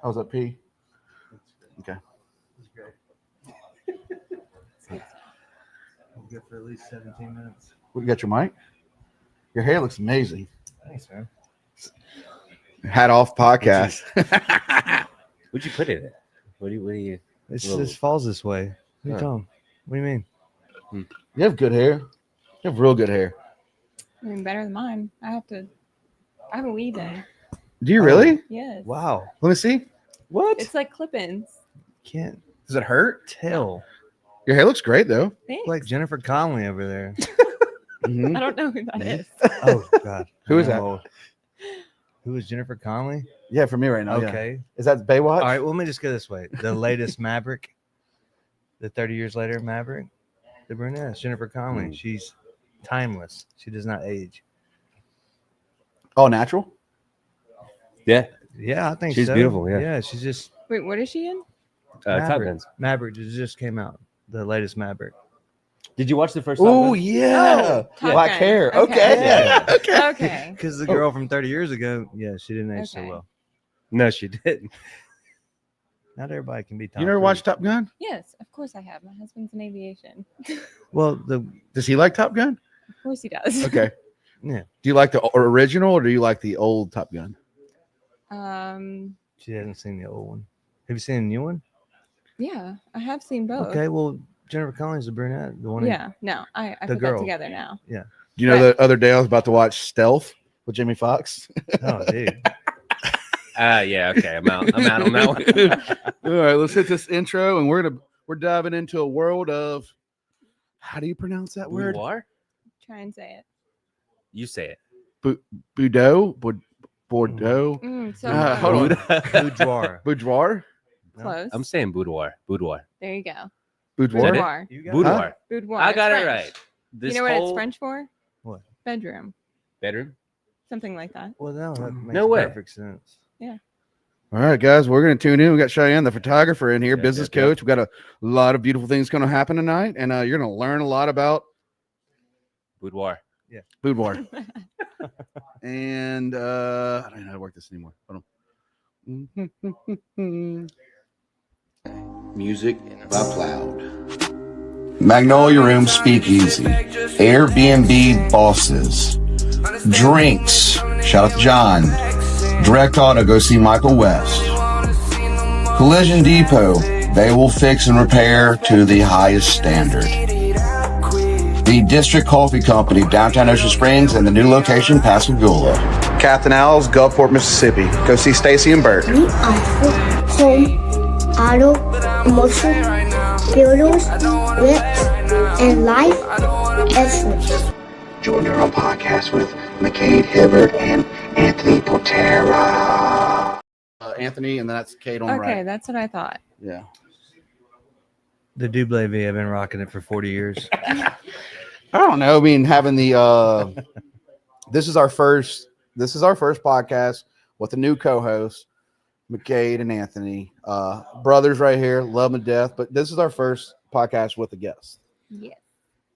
How's that pee? Okay. It's great. We'll go for at least 17 minutes. You got your mic? Your hair looks amazing. Thanks, man. Hat off podcast. What'd you put in it? What do you? This falls this way. What are you talking? What do you mean? You have good hair. You have real good hair. I mean, better than mine. I have a weave in. Do you really? Yes. Wow. Let me see. What? It's like clip-ins. Can't Does it hurt? tell. Your hair looks great though. Thanks. Like Jennifer Connelly over there. Mhm. I don't know who that is. Oh, God. Who is that? Oh. Who is Jennifer Connelly? Yeah, for me right now. Yeah. Okay. Is that Baywatch? All right. Well, let me just go this way. The latest Maverick, the 30 years later Maverick, the brunette, it's Jennifer Connelly. She's timeless. She does not age. Oh, natural? Yeah, Yeah, I think She's so. beautiful, yeah. Yeah, she's just Wait, what is she in? Top Maverick. Guns. Maverick just came out. The latest Maverick. Did you watch the first? Top Oh, Gun? yeah. Top Black Gun. hair. Okay. Okay. Yeah. Okay. Okay. Because the girl from 30 years ago, yeah, she didn't age so Okay. well. No, she didn't. Not everybody can be Tom You never Cruise. watched Top Gun? Yes, of course I have. My husband's in aviation. Well, Does he like Top Gun? Of course he does. Okay. yeah, Do you like the original or do you like the old Top Gun? she hasn't seen the old one. Have you seen the new one? Yeah, I have seen both. Okay, well, Jennifer Connelly's the brunette, the one. Yeah, no, I The put girl. that together now. Do you know the other day I was about to watch Stealth with Jamie Foxx? Oh, dude. Yeah. Okay, I'm out. I'm out on that one. All right, let's hit this intro and we're diving into a world of, how do you pronounce that word? Boudoir? Try and say it. You say it. Bordeaux? Bordeaux? So hold on. Boudoir. Boudoir? close. I'm saying boudoir. Boudoir. There you go. Boudoir? Boudoir. You got Boudoir. Boudoir. I It's got it French. right. This You know what it's whole French for? What? Bedroom. bedroom. Something like that. Well, no, that makes No way. perfect sense. All right, guys, we're going to tune in. We got Cheyenne, the photographer, in here, Yep, business yep, yep. coach. We got a lot of beautiful things going to happen tonight, and you're going to learn a lot about Boudoir. boudoir. And I don't know how to work this anymore. Hold on. Music by Plowed. Magnolia Room Speakeasy. Airbnb Bosses. Drinx. Shout out to John. DirectAuto. Go see Michael West. Collision Depot. They will fix and repair to the highest standard. The District Coffee Company, downtown Ocean Springs, and the new location, Pascagoula. Captain Al's, Gulfport, Mississippi. Go see Stacy and Bert. We offer home, auto, motion, builders, whips, and life insurance. Join our podcast with McCade Hibbert and Anthony Potera. Anthony, and that's Kate on the Okay, right. that's what I thought. Yeah. The Double V, I've been rocking it for 40 years. I don't know. I mean, having the this is our first podcast with a new co-host, McCade and Anthony, brothers right here, love them to death. But this is our first podcast with a guest, Yes.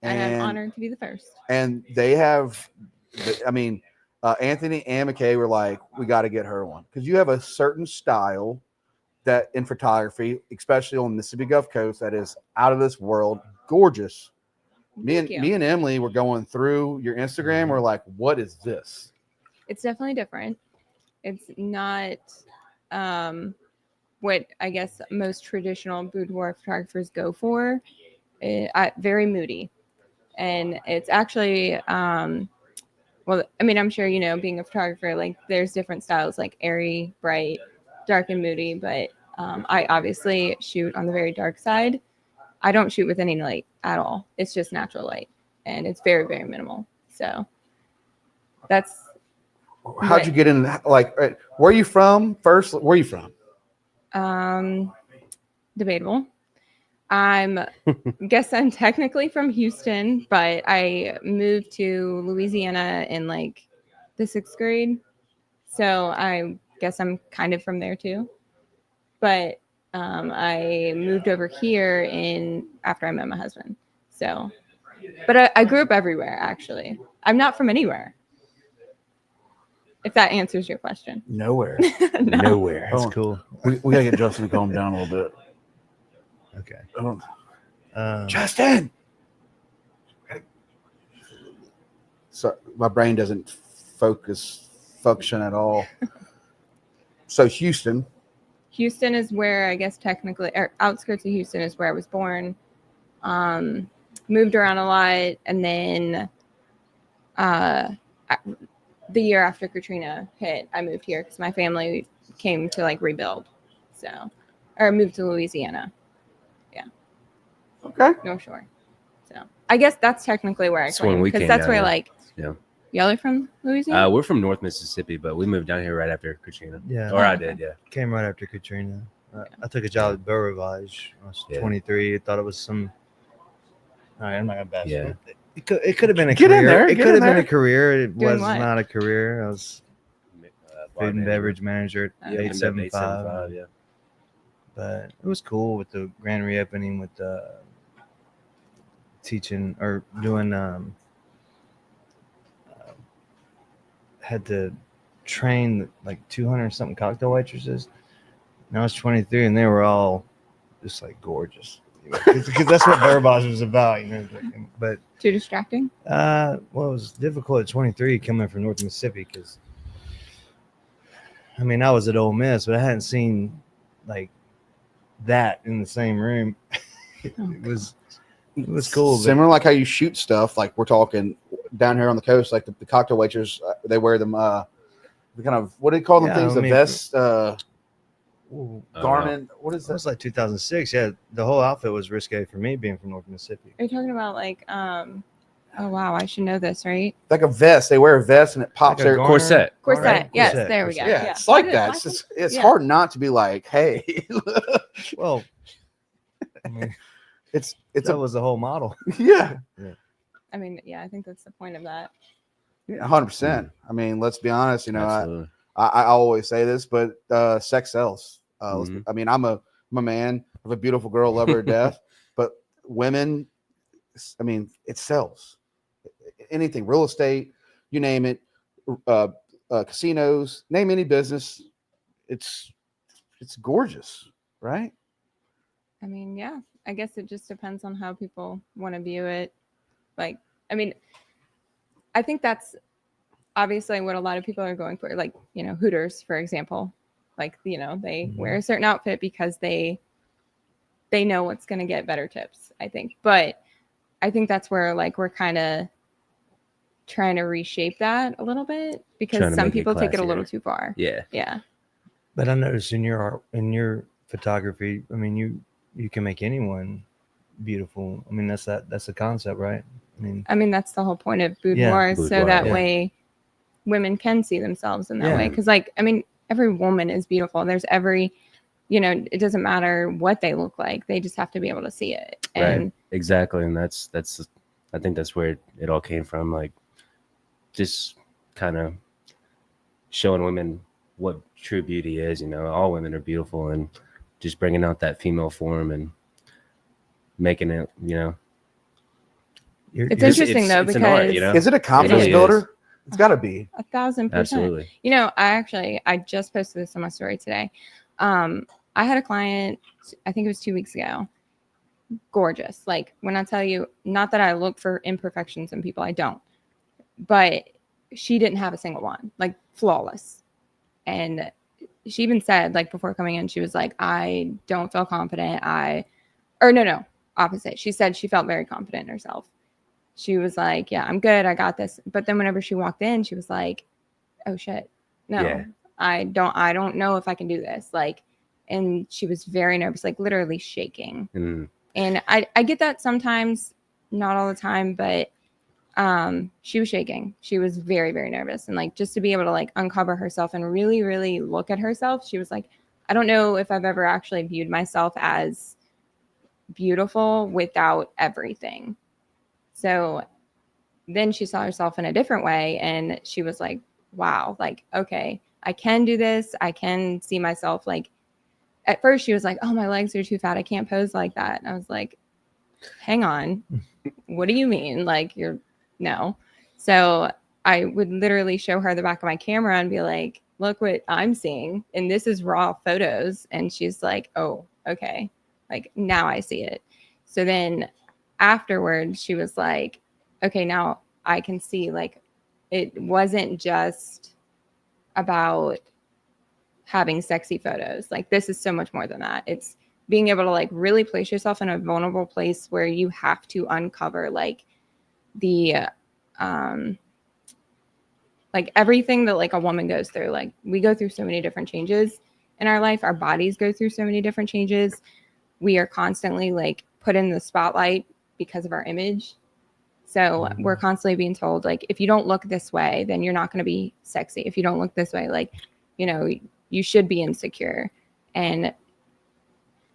And I'm honored to be the first. And they have, I mean, Anthony and McCade were like, we got to get her on because you have a certain style that in photography, especially on the Mississippi Gulf Coast, that is out of this world, gorgeous. Me Thank you. and Emily were going through your Instagram. We're like, what is this? It's definitely different. It's not what I guess most traditional boudoir photographers go for. Very moody. And it's actually, well, I mean, I'm sure, you know, being a photographer, like there's different styles, like airy, bright, dark, and moody. But I obviously shoot on the very dark side. I don't shoot with any light at all. It's just natural light. And it's very, very minimal. So that's. How'd you get in? Like, where are you from first? Where are you from? Debatable. Guess I'm technically from Houston, but I moved to Louisiana in like the 6th grade. So I guess I'm kind of from there too. But I moved over here after I met my husband. So, but I grew up everywhere, actually. I'm not from anywhere. If that answers your question. Nowhere. No. Nowhere. That's Oh. cool. We gotta get Justin to calm down a little bit. Okay. Justin. So my brain doesn't function at all. So Houston is where I guess technically, or outskirts of Houston is where I was born. Moved around a lot, and then the year after Katrina hit, I moved here because my family came to like rebuild. So, or moved to Louisiana. Yeah. Okay. North Shore. So I guess that's technically where I That's when claim we because came that's down where here. like Yeah. y'all are from Louisiana. We're from North Mississippi, but we moved down here right after Katrina. Yeah. Or I did, yeah. Came right after Katrina. I took a job at Beau Rivage. I was 23. I thought it was some. All right, I'm not gonna bash Yeah. it. It could have been a Get in career. there, It get could in have been there. a career. It Doing was what? not a career. I was food and beverage manager at Yeah, 875. yeah. But it was cool with the grand reopening with the teaching or doing had to train like 200 something cocktail waitresses. And I was 23 and they were all just like gorgeous because that's what Bear Boss was about, but Too distracting. well, it was difficult at 23 coming from North Mississippi because I mean I was at Ole Miss, but I hadn't seen like that in the same room. It was cool. Similar like how you shoot stuff. Like we're talking down here on the coast, like the cocktail waiters, they wear them. The kind of what do you call them things? The vest, garment. What is That that? was like 2006. Yeah, the whole outfit was risque for me being from North Mississippi. Are you talking about like oh wow, I should know this, right? Like a vest. They wear a vest and it pops Like a their garment. Corset. Corset. Right? Yes, Corset, there we go. corset. Yeah, it's like What that. is it? It's Yeah. hard not to be like, hey. Well, I mean, it's that was the whole model. yeah. I mean, yeah, I think that's the point of that. 100%. I mean, let's be honest. Absolutely. I always say this, but sex sells. Mhm. I mean, I'm a man of a beautiful girl, love her to death, but women, I mean, it sells. Anything, real estate, you name it, casinos, name any business, it's gorgeous, right? I mean, yeah, I guess it just depends on how people want to view it. Like, I mean, I think that's obviously what a lot of people are going for. Like, Hooters, for example, like, they wear a certain outfit because they know what's going to get better tips, I think. But I think that's where like we're kind of trying to reshape that a little bit because some people take it a little too far. Yeah. Yeah. But I noticed in your photography, I mean, you can make anyone beautiful. I mean, that's the concept, right? I mean, that's the whole point of boudoir, so that way women can see themselves in that way. Because, like, I mean, every woman is beautiful. There's it doesn't matter what they look like. They just have to be able to see it. And Right. Exactly. And that's I think that's where it all came from. Like, just kind of showing women what true beauty is. All women are beautiful, and just bringing out that female form and making it. it's interesting though, it's because an art, Is it a confidence really builder? is. It's got to be. 1,000%. Absolutely. I just posted this on my story today. I had a client, I think it was 2 weeks ago. Gorgeous. Like, when I tell you, not that I look for imperfections in people, I don't. But she didn't have a single one, like flawless. And she even said, like, before coming in, she was like, I don't feel confident. No, opposite. She said she felt very confident in herself. She was like, yeah, I'm good. I got this. But then whenever she walked in, she was like, oh shit. No, Yeah. I don't know if I can do this. Like, and she was very nervous, like literally shaking. Mm. And I get that sometimes, not all the time, but she was shaking. She was very, very nervous. And like, just to be able to like uncover herself and really, really look at herself, she was like, I don't know if I've ever actually viewed myself as beautiful without everything. So then she saw herself in a different way, and she was like, wow, like, okay, I can do this. I can see myself. Like, at first she was like, oh, my legs are too fat. I can't pose like that. And I was like, hang on. What do you mean? Like, no. So I would literally show her the back of my camera and be like, look what I'm seeing. And this is raw photos. And she's like, oh, okay. Like, now I see it. So then afterwards, she was like, okay, now I can see, like, it wasn't just about having sexy photos. Like, this is so much more than that. It's being able to, like, really place yourself in a vulnerable place where you have to uncover, like, the like everything that like a woman goes through. Like, we go through so many different changes in our life. Our bodies go through so many different changes. We are constantly like put in the spotlight because of our image. So we're constantly being told, like, if you don't look this way, then you're not going to be sexy. If you don't look this way, like, you know, you should be insecure. And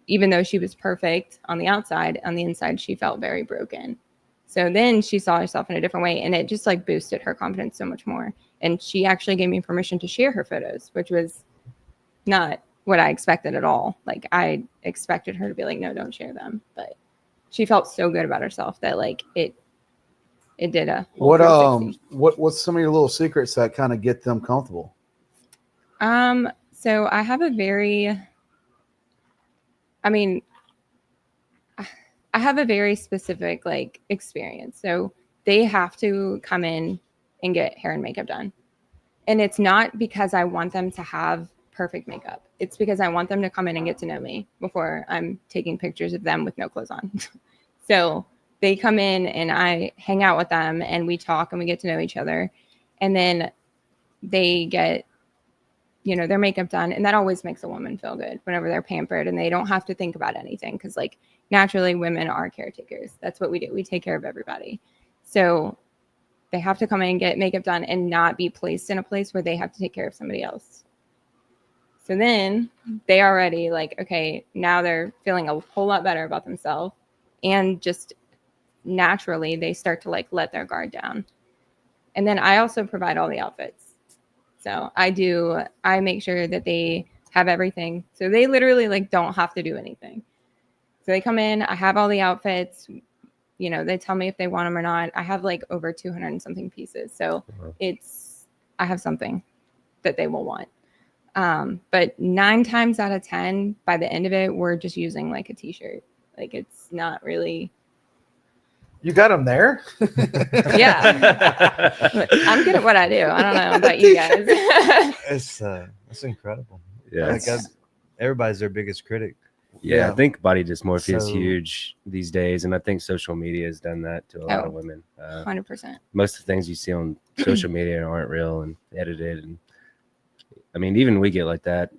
even though she was perfect on the outside, on the inside, she felt very broken. So then she saw herself in a different way, and it just like boosted her confidence so much more. And she actually gave me permission to share her photos, which was not what I expected at all. Like, I expected her to be like, no, don't share them. But she felt so good about herself that like it did a whole 360. What's some of your little secrets that kind of get them comfortable? So I have a very specific like experience. So they have to come in and get hair and makeup done. And it's not because I want them to have perfect makeup. It's because I want them to come in and get to know me before I'm taking pictures of them with no clothes on. So they come in and I hang out with them and we talk and we get to know each other. And then they get, you know, their makeup done. And that always makes a woman feel good whenever they're pampered and they don't have to think about anything. Because like naturally women are caretakers. That's what we do. We take care of everybody. So they have to come in and get makeup done and not be placed in a place where they have to take care of somebody else. So then they already like, okay, now they're feeling a whole lot better about themselves. And just naturally they start to like let their guard down. And then I also provide all the outfits. So I make sure that they have everything. So they literally like don't have to do anything. So they come in, I have all the outfits, you know, they tell me if they want them or not. I have like over 200 and something pieces. So I have something that they will want. But 9 times out of 10, by the end of it, we're just using like a t-shirt. Like it's not really. You got them there? Yeah. I'm good at what I do. I don't know about you guys. It's incredible. Yeah. Like everybody's their biggest critic. Yeah, I think body dysmorphia is So- huge these days, and I think social media has done that to a lot of women. 100%. Most of the things you see on social media aren't real and edited, and I mean, even we get like that.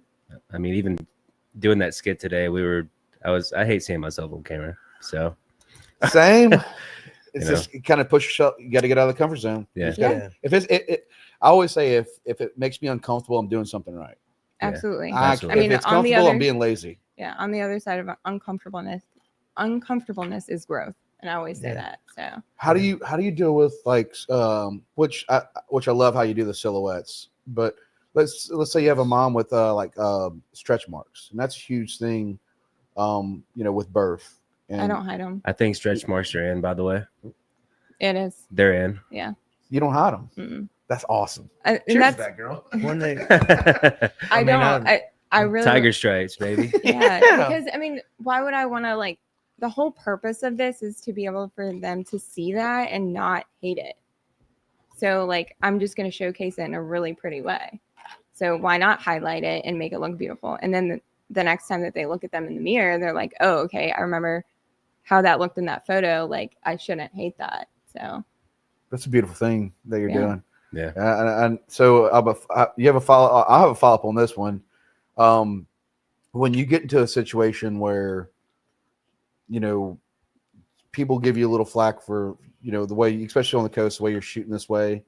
I mean, even doing that skit today, I hate seeing myself on camera, so Same. It's You know. just kind of push yourself. You got to get out of the comfort zone. Yeah. Gotta, if it's, I always say if it makes me uncomfortable, I'm doing something right. Absolutely. Absolutely. If it's on the comfortable, I'm other- being lazy. Yeah. On the other side of uncomfortableness is growth. And I always say that. So How do you deal with like which I love how you do the silhouettes, but let's say you have a mom with stretch marks, and that's a huge thing, with birth. And I don't hide them. I think stretch marks are in. By the way, It is. they're in. Yeah. you don't hide them. Mm-mm. That's awesome. And Cheers that's, to that girl. When they, I mean, don't. I really. Tiger stripes, baby. Yeah. Yeah. Because I mean, why would I want to like? The whole purpose of this is to be able for them to see that and not hate it. So like, I'm just going to showcase it in a really pretty way. So why not highlight it and make it look beautiful? And then the next time that they look at them in the mirror, they're like, oh, okay, I remember how that looked in that photo. Like, I shouldn't hate that. So That's a beautiful thing that you're doing. Yeah. And so you have a follow. I'll have a follow up on this one. When you get into a situation where, people give you a little flack for, the way, especially on the coast, the way you're shooting this way,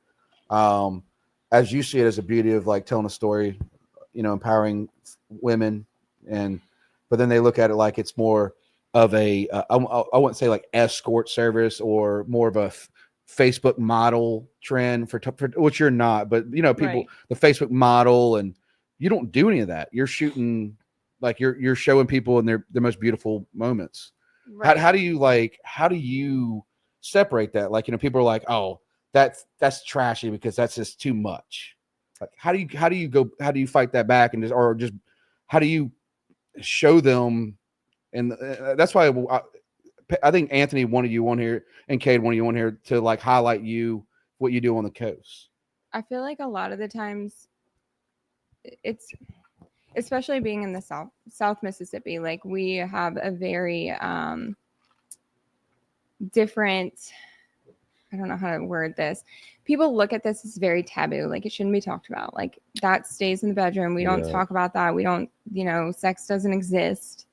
as you see it as a beauty of like telling a story, empowering women, but then they look at it like it's more of a, I wouldn't say like escort service or more of a Facebook model trend for which you're not, but people, Right. the Facebook model, and you don't do any of that. You're shooting, like you're showing people in their most beautiful moments. right. How do you separate that? Like, people are like, oh, that's trashy because that's just too much. Like, how do you fight that back and just how do you show them? And that's why I think Anthony wanted you on here and Cade wanted you on here to like highlight what you do on the coast. I feel like a lot of the times it's, especially being in the South Mississippi, like we have a very different, I don't know how to word this. People look at this as very taboo. Like it shouldn't be talked about. Like that stays in the bedroom. We don't talk about that. We don't, sex doesn't exist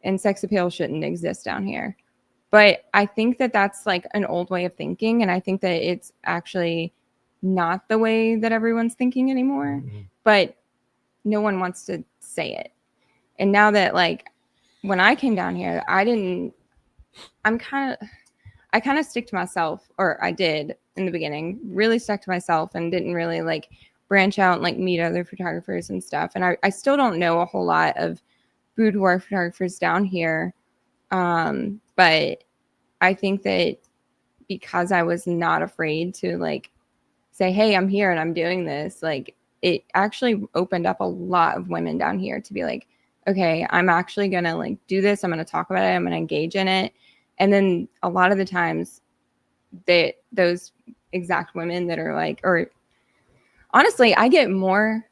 and sex appeal shouldn't exist down here. But I think that that's like an old way of thinking. And I think that it's actually not the way that everyone's thinking anymore. Mm-hmm. But no one wants to say it. And now that like when I came down here, I kind of stick to myself, or I did in the beginning, really stuck to myself and didn't really like branch out and like meet other photographers and stuff. And I still don't know a whole lot of boudoir photographers down here. But I think that because I was not afraid to like say, hey, I'm here and I'm doing this, like it actually opened up a lot of women down here to be like, okay, I'm actually going to like do this. I'm going to talk about it. I'm going to engage in it. And then a lot of the times those exact women that are like, or honestly, I get more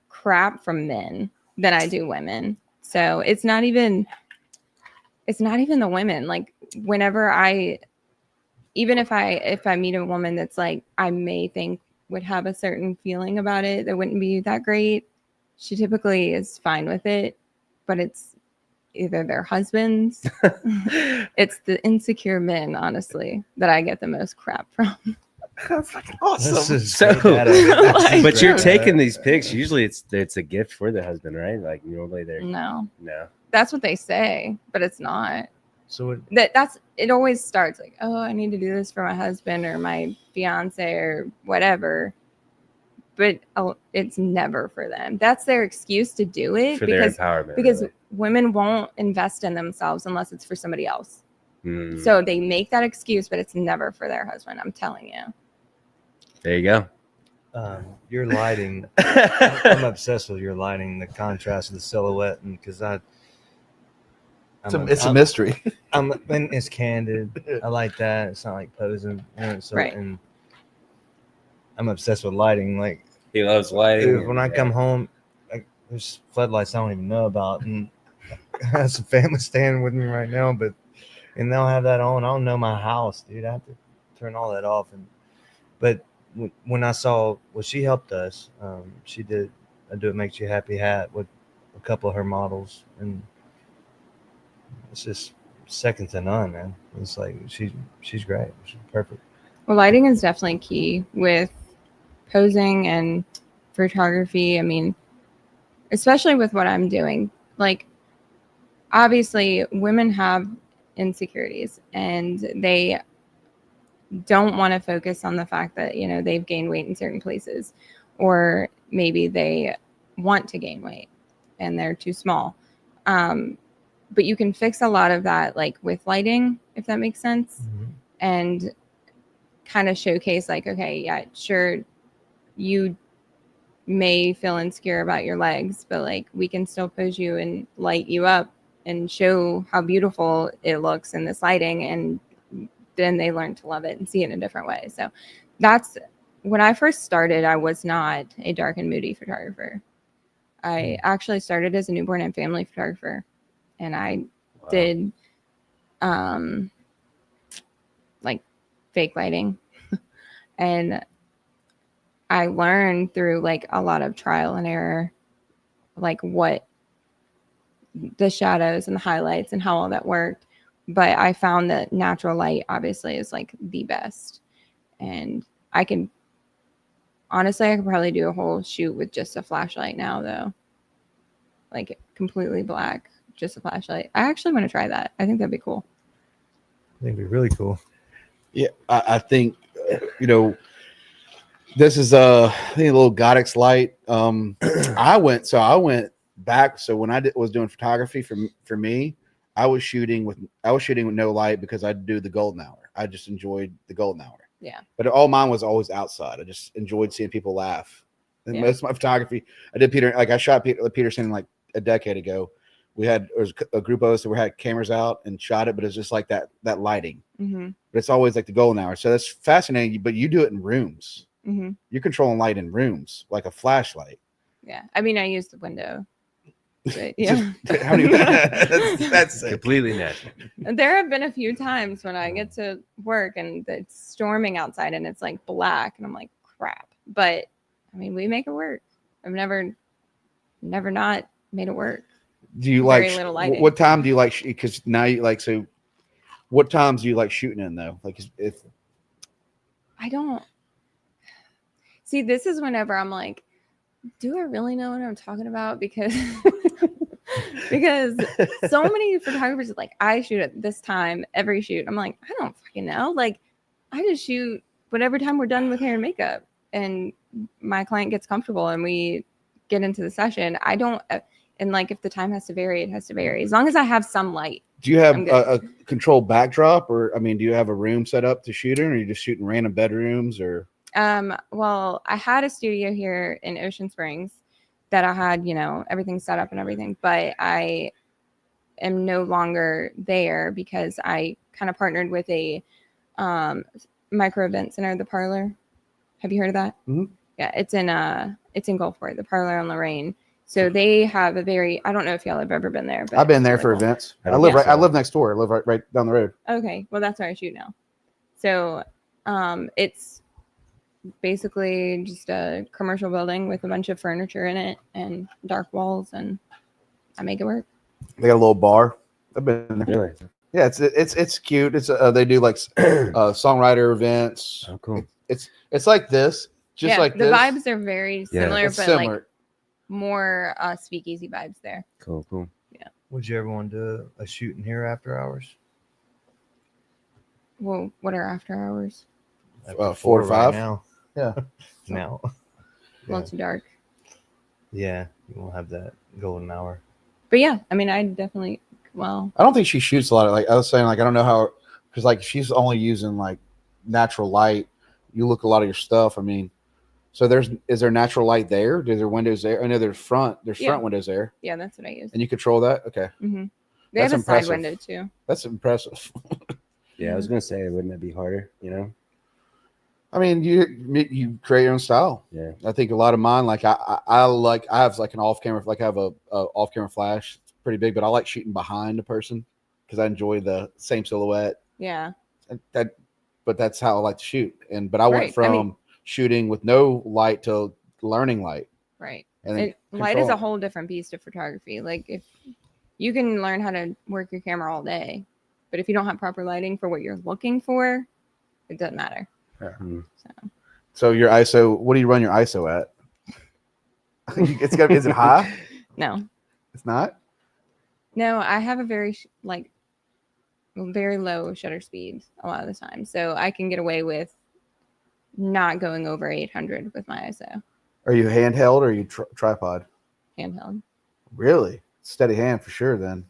crap from men than I do women. So it's not even the women. Like whenever even if I meet a woman that's like, I may think would have a certain feeling about it that wouldn't be that great, she typically is fine with it, but it's either their husbands. It's the insecure men, honestly, that I get the most crap from. That's like awesome. But you're taking these pics. Usually it's a gift for the husband, right? Like normally they're no. That's what they say, but it's not. So it always starts like, oh, I need to do this for my husband or my fiance or whatever. But it's never for them. That's their excuse to do it for their empowerment. Because women won't invest in themselves unless it's for somebody else. So they make that excuse, but it's never for their husband. I'm telling you. There you go. Your lighting, I'm obsessed with your lighting, the contrast of the silhouette, and because it's a mystery. And it's candid. I like that. It's not like posing. Right. And I'm obsessed with lighting. Like he loves lighting. Dude, when I come home, there's floodlights I don't even know about, and I have some family staying with me right now, and they'll have that on. I don't know my house, dude. I have to turn all that off. But when I saw, she helped us. She did a Do It Makes You Happy hat with a couple of her models, and it's just second to none, man. It's like she's great. She's perfect. Well, lighting is definitely key with posing and photography. I mean, especially with what I'm doing. Like, obviously, women have insecurities, and they don't want to focus on the fact that, they've gained weight in certain places, or maybe they want to gain weight and they're too small. But you can fix a lot of that, like with lighting, if that makes sense, and kind of showcase like, okay, yeah, sure, you may feel insecure about your legs, but like we can still pose you and light you up and show how beautiful it looks in this lighting, and then they learn to love it and see it in a different way. So that's when I first started. I was not a dark and moody photographer. I actually started as a newborn and family photographer, and I did like fake lighting and I learned through like a lot of trial and error, like what the shadows and the highlights and how all that worked. But I found that natural light obviously is like the best. And I could probably do a whole shoot with just a flashlight now, though. Like completely black, just a flashlight. I actually want to try that. I think that'd be cool. I think it'd be really cool. Yeah, I think, this is I think a little Goddix light. I went back. So when I was doing photography for me, I was shooting with no light because I do the golden hour. I just enjoyed the golden hour. Yeah. But all mine was always outside. I just enjoyed seeing people laugh. And Yeah. most of my photography, I did I shot Peterson like a decade ago. There was a group of us that had cameras out and shot it, but it's just like that lighting. Mm-hmm. But it's always like the golden hour. So that's fascinating. But you do it in rooms. Mm-hmm. You're controlling light in rooms like a flashlight. Yeah. I mean, I use the window. But, yeah. How many, that's sick. Completely natural. There have been a few times when I get to work and it's storming outside and it's like black and I'm like, crap. But I mean, we make it work. I've never not made it work. Do you Very like little lighting. what time do you like? Because now you like, so what times do you like shooting in though? Like if I don't see, this is whenever I'm like, do I really know what I'm talking about? Because so many photographers are like, I shoot at this time every shoot. I'm like, I don't fucking know. Like, I just shoot whatever time we're done with hair and makeup, and my client gets comfortable and we get into the session. I don't, and like if the time has to vary, it has to vary. As long as I have some light. do you have a controlled backdrop, or I mean, do you have a room set up to shoot in, or are you just shooting random bedrooms, or? Well, I had a studio here in Ocean Springs that I had, everything set up and everything, but I am no longer there because I kind of partnered with a micro event center, the Parlor. Have you heard of that? Mm-hmm. Yeah, it's in Gulfport, the Parlor on Lorraine. So they have a I don't know if y'all have ever been there, but I've been there it's for really cool. events. I live next door. I live right down the road. Okay, well that's where I shoot now. So it's basically just a commercial building with a bunch of furniture in it and dark walls, and I make it work. They got a little bar. I've been there. Really? Yeah, it's cute. It's they do like songwriter events. Oh, cool. It's like this, just like the this. vibes are very similar, It's but similar. like more speakeasy vibes there. Cool. Would you ever want to do a shoot in here after hours? Well, what are after hours? After 4 or right 5? now. Yeah. No. A little too dark. Yeah, you won't have that golden hour. But yeah, I mean, I definitely. Well, I don't think she shoots a lot of, like I was saying, like I don't know how, because like she's only using like natural light. You look a lot of your stuff. I mean, so is there natural light there? Is there windows there? I know there's front windows there, yeah, that's what I use. and you control that. Okay, Mm-hmm. They That's have a impressive. side window too. that's impressive. Yeah, I was gonna say, wouldn't that be harder? I mean, you create your own style. Yeah. I think a lot of mine, like I have like an off camera, like I have a off camera flash. It's pretty big, but I like shooting behind a person because I enjoy the same silhouette. Yeah. But that's how I like to shoot. But I went from shooting with no light to learning light. Right. And then Light is a control. whole different beast of photography. Like if you can learn how to work your camera all day, but if you don't have proper lighting for what you're looking for, it doesn't matter. Mhm. So your ISO, what do you run your ISO at? Is it high? No. It's not. No, I have a very very low shutter speed a lot of the time. So I can get away with not going over 800 with my ISO. Are you handheld or are you tripod? Handheld. Really? Steady hand for sure then.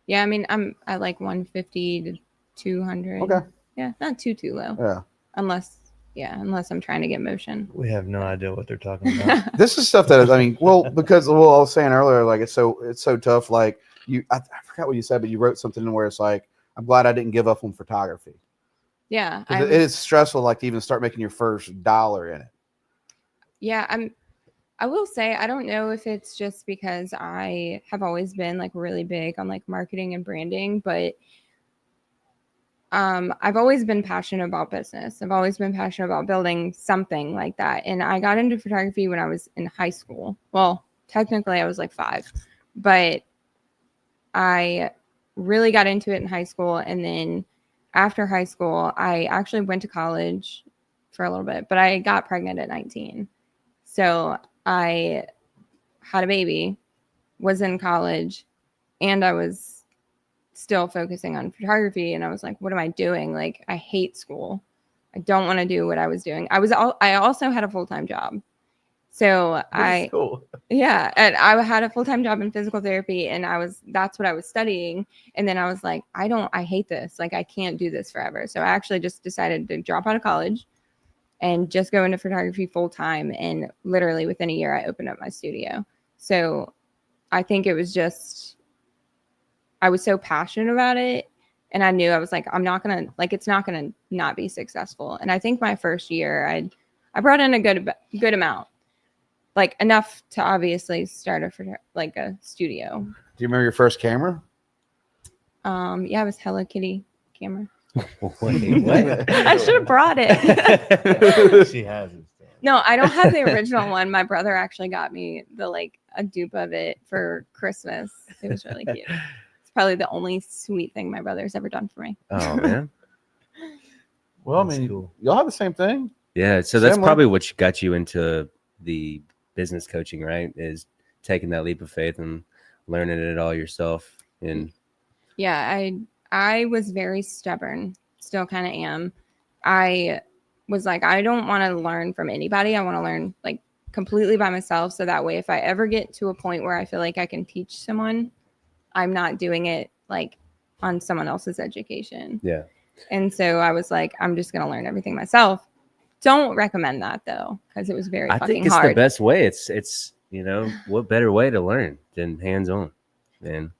Yeah, I mean, I like 150 to 200. Okay. Yeah, not too low. Yeah. Unless I'm trying to get motion. We have no idea what they're talking about. This is stuff that is, I mean, because I was saying earlier, like it's so tough. Like I forgot what you said, but you wrote something where it's like, I'm glad I didn't give up on photography. Yeah. It is stressful, like to even start making your first dollar in it. Yeah, I will say, I don't know if it's just because I have always been like really big on like marketing and branding, but I've always been passionate about business. I've always been passionate about building something like that. And I got into photography when I was in high school. Well, technically I was like 5, but I really got into it in high school. And then after high school, I actually went to college for a little bit, but I got pregnant at 19. So I had a baby, was in college, and I was still focusing on photography. And I was like, what am I doing? Like, I hate school. I don't want to do what I was doing. I also had a full-time job. So That's cool. yeah, and I had a full-time job in physical therapy, and that's what I was studying. And then I was like, I hate this. Like, I can't do this forever. So I actually just decided to drop out of college and just go into photography full time. And literally within a year, I opened up my studio. So I think it was just, I was so passionate about it. And I knew I was like, I'm not going to, like, it's not going to not be successful. And I think my first year, I brought in a good amount. Like enough to obviously start a studio. Do you remember your first camera? Yeah, it was Hello Kitty camera. Wait, what? I should have brought it. She has it still. No, I don't have the original one. My brother actually got me a dupe of it for Christmas. It was really cute. It's probably the only sweet thing my brother's ever done for me. Oh man. Well, That's I mean, cool. y'all have the same thing. Yeah. So that's Similar. probably what got you into the business coaching, right? Is taking that leap of faith and learning it all yourself. And Yeah, I was very stubborn, still kind of am. I was like, I don't want to learn from anybody. I want to learn like completely by myself. So that way, if I ever get to a point where I feel like I can teach someone, I'm not doing it like on someone else's education. yeah. And so I was like, I'm just going to learn everything myself. Don't recommend that though, because it was very I fucking think it's hard. the best way. It's what better way to learn than hands-on, man.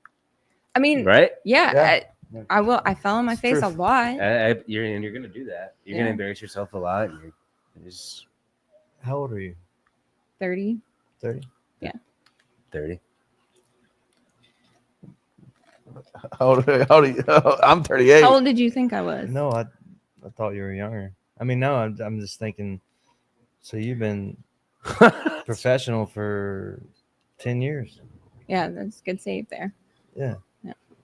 I mean, Right? yeah. I fell on my face truth. a lot. You're gonna do that. You're gonna embarrass yourself a lot. And you're just How old are you? 30. 30? 30. How old are you? I'm 38. How old did you think I was? No, I thought you were younger. I mean, no, I'm just thinking. So you've been professional for 10 years. Yeah, that's a good save there. Yeah.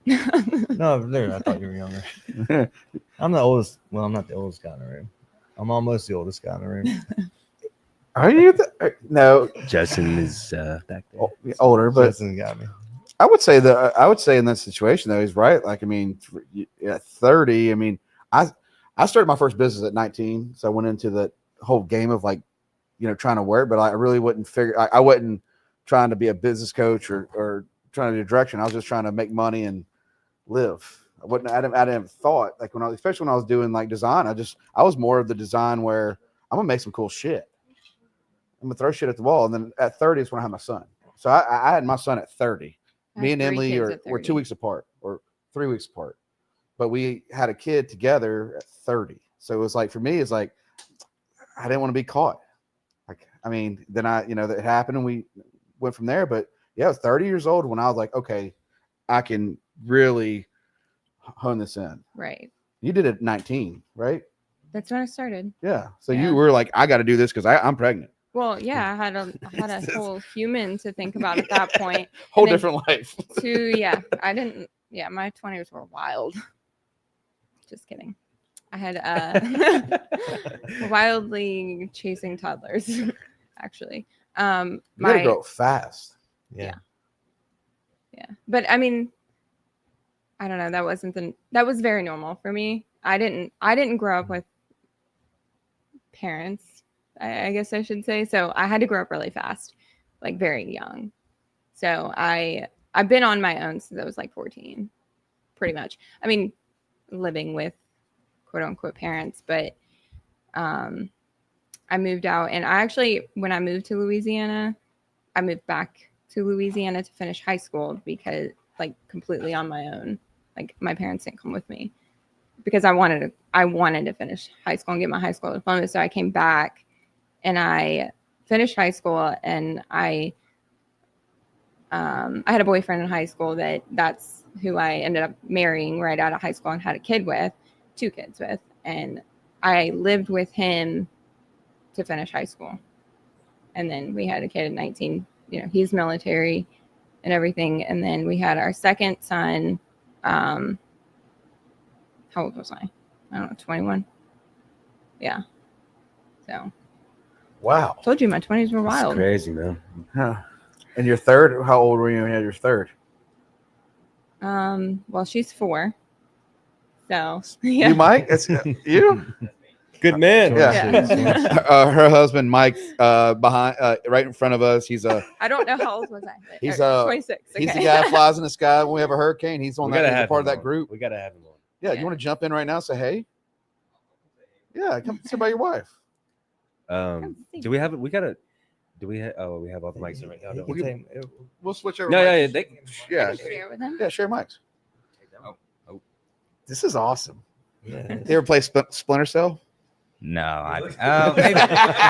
Yeah. No, literally, I thought you were younger. I'm the oldest. Well, I'm not the oldest guy in the room. I'm almost the oldest guy in the room. Are you? No, Justin is back there. older, but Justin got me. I would say in that situation though, he's right. Like, I mean, at 30, I mean, I started my first business at 19, so I went into the whole game of like, trying to work, but I really wouldn't figure. I wasn't trying to be a business coach or trying to do direction. I was just trying to make money and live. I didn't have thought like especially when I was doing like design. I was more of the design where I'm gonna make some cool shit. I'm gonna throw shit at the wall, and then at 30 is when I had my son. So I had my son at 30. I Me had and 3 Emily kids were at 2 30. weeks apart or 3 weeks apart, but we had a kid together at 30. So it was like, for me, it's like, I didn't want to be caught. Like, I mean, then that happened and we went from there. But yeah, I was 30 years old when I was like, okay, I can really hone this in. Right. You did it at 19, right? That's when I started. Yeah. So Yeah. you were like, I got to do this because I'm pregnant. Well, yeah, I had a whole human to think about at that point. Whole then different life. My 20s were wild. Just kidding. I had wildly chasing toddlers, actually. You gotta go fast. Yeah. Yeah. But I mean, I don't know. That was very normal for me. I didn't grow up with parents, I guess I should say. So I had to grow up really fast, like very young. So I've been on my own since I was like 14, pretty much. I mean, living with quote unquote parents, but I moved out, and when I moved to Louisiana, I moved back to Louisiana to finish high school because like completely on my own. Like my parents didn't come with me because I wanted to finish high school and get my high school diploma. So I came back and I finished high school, and I had a boyfriend in high school that's who I ended up marrying right out of high school and had 2 kids with. And I lived with him to finish high school. And then we had a kid at 19, he's military and everything. And then we had our second son. How old was I? I don't know, 21. Yeah. So. Wow. I told you my 20s were wild. That's crazy, man. Huh. And your third, how old were you when you had your third? Well, she's 4. So yeah. You, Mike? It's you? Good man. Yeah. Her husband Mike, behind, right in front of us. He's I don't know how old was I. but- He's, 26. he's the okay. guy that flies in the sky when we have a hurricane. He's on We that. gotta He's a have part of him that on. group. We gotta have him on. Yeah, Yeah. you want to jump in right now? Say hey. Yeah, come sit by your wife. Do we have it? We gotta. Do we have? Oh, we have all the mics right now. Don't we? We'll switch over. No, yeah, mics. yeah. Yeah, Share with him. yeah. Share mics. Oh. This is awesome. Yeah. You ever play Splinter Cell? No,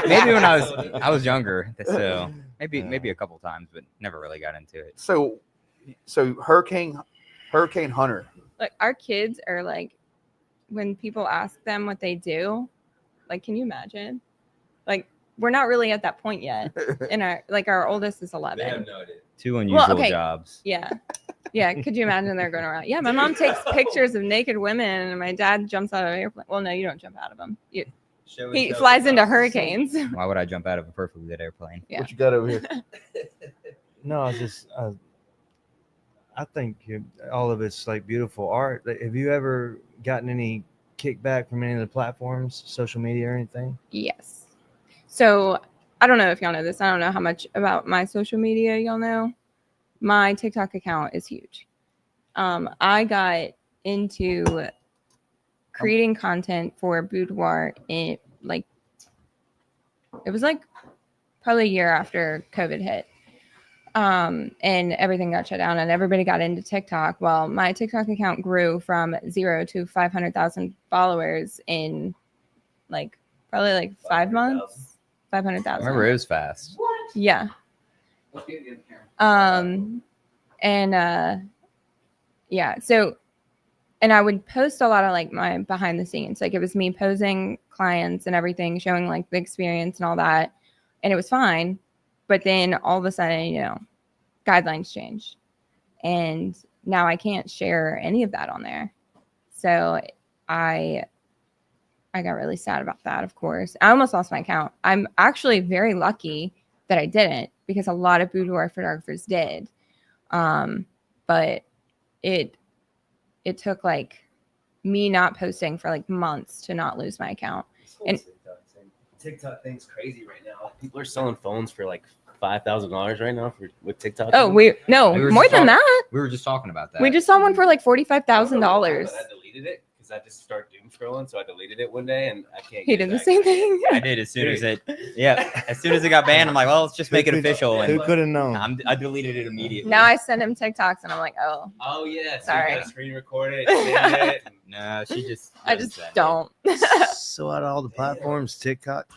maybe when I was younger, so maybe a couple times, but never really got into it. So Hurricane Hunter. Like our kids are like, when people ask them what they do, like, can you imagine? Like, we're not really at that point yet. And our oldest is 11. They have no idea. Two unusual okay. jobs. Yeah. Yeah. Could you imagine they're going around? Yeah. My mom takes pictures of naked women and my dad jumps out of an airplane. Well, no, you don't jump out of them. He flies into hurricanes. Why would I jump out of a perfectly good airplane? Yeah. What you got over here? No, I just I think all of it's like beautiful art. Have you ever gotten any kickback from any of the platforms, social media or anything? Yes. So I don't know if y'all know this. I don't know how much about my social media y'all know. My TikTok account is huge. I got into creating content for Boudoir in it was like probably a year after COVID hit. And everything got shut down and everybody got into TikTok. Well, my TikTok account grew from 0 to 500,000 followers in probably 5 months. 500,000. Remember, it was fast. Yeah. Yeah. So, and I would post a lot of my behind the scenes. Like it was me posing clients and everything, showing the experience and all that. And it was fine. But then all of a sudden, guidelines changed. And now I can't share any of that on there. So I got really sad about that, of course. I almost lost my account. I'm actually very lucky that I didn't because a lot of boudoir photographers did. But it took me not posting for months to not lose my account. And TikTok thing's crazy right now. People are selling phones for $5,000 right now with TikTok. oh, We were more just than talking- that. We were just talking about that. We just saw one for $45,000. I deleted it because I just started doom scrolling, so I deleted it one day and I can't. He get it did the back. same thing. I did as soon as it. Yeah, as soon as it got banned, I'm like, well, let's just make it official. Who And could have known? I deleted it immediately. Now I send him TikToks and I'm like, oh, Oh yeah, so Sorry. you gotta screen record it, save it. No, she just. I does just that. don't. So out of all the platforms, TikTok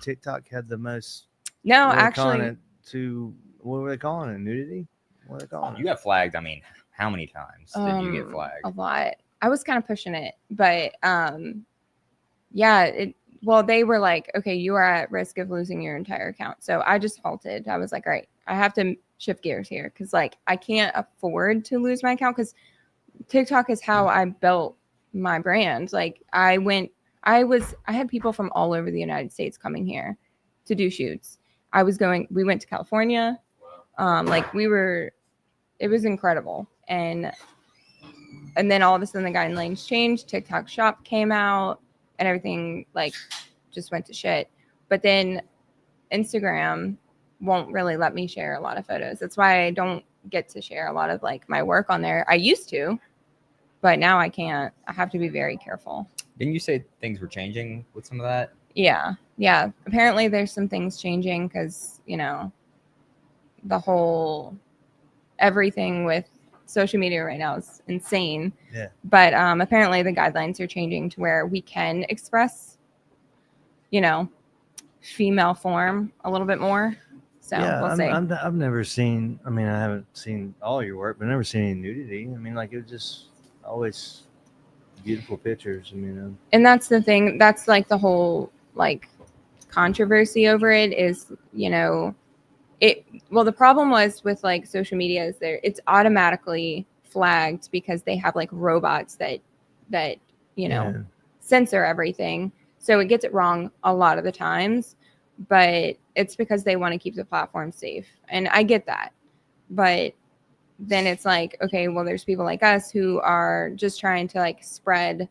had the most. No, what were they calling actually, it what were they calling it? Nudity? What are they calling You it? got flagged. I mean, how many times did you get flagged? a lot. I was kind of pushing it, but yeah, they were like, okay, you are at risk of losing your entire account. So I just halted. I was like, all right, I have to shift gears here because I can't afford to lose my account because TikTok is how I built my brand. I had people from all over the United States coming here to do shoots. We went to California. It was incredible. And then all of a sudden the guidelines changed. TikTok Shop came out and everything just went to shit. But then Instagram won't really let me share a lot of photos. That's why I don't get to share a lot of my work on there. I used to, but now I can't. I have to be very careful. Didn't you say things were changing with some of that? Yeah. Apparently there's some things changing because, the whole everything with social media right now is insane. Yeah. But apparently the guidelines are changing to where we can express, female form a little bit more. So we'll see. I've never seen. I mean, I haven't seen all your work, but never seen any nudity. I mean, it was just always beautiful pictures. I mean, And that's the thing. That's the whole controversy over it is, well, the problem was with social media is it's automatically flagged because they have robots that censor everything. So it gets it wrong a lot of the times, but it's because they want to keep the platform safe. And I get that. But then it's okay, well, there's people like us who are just trying to spread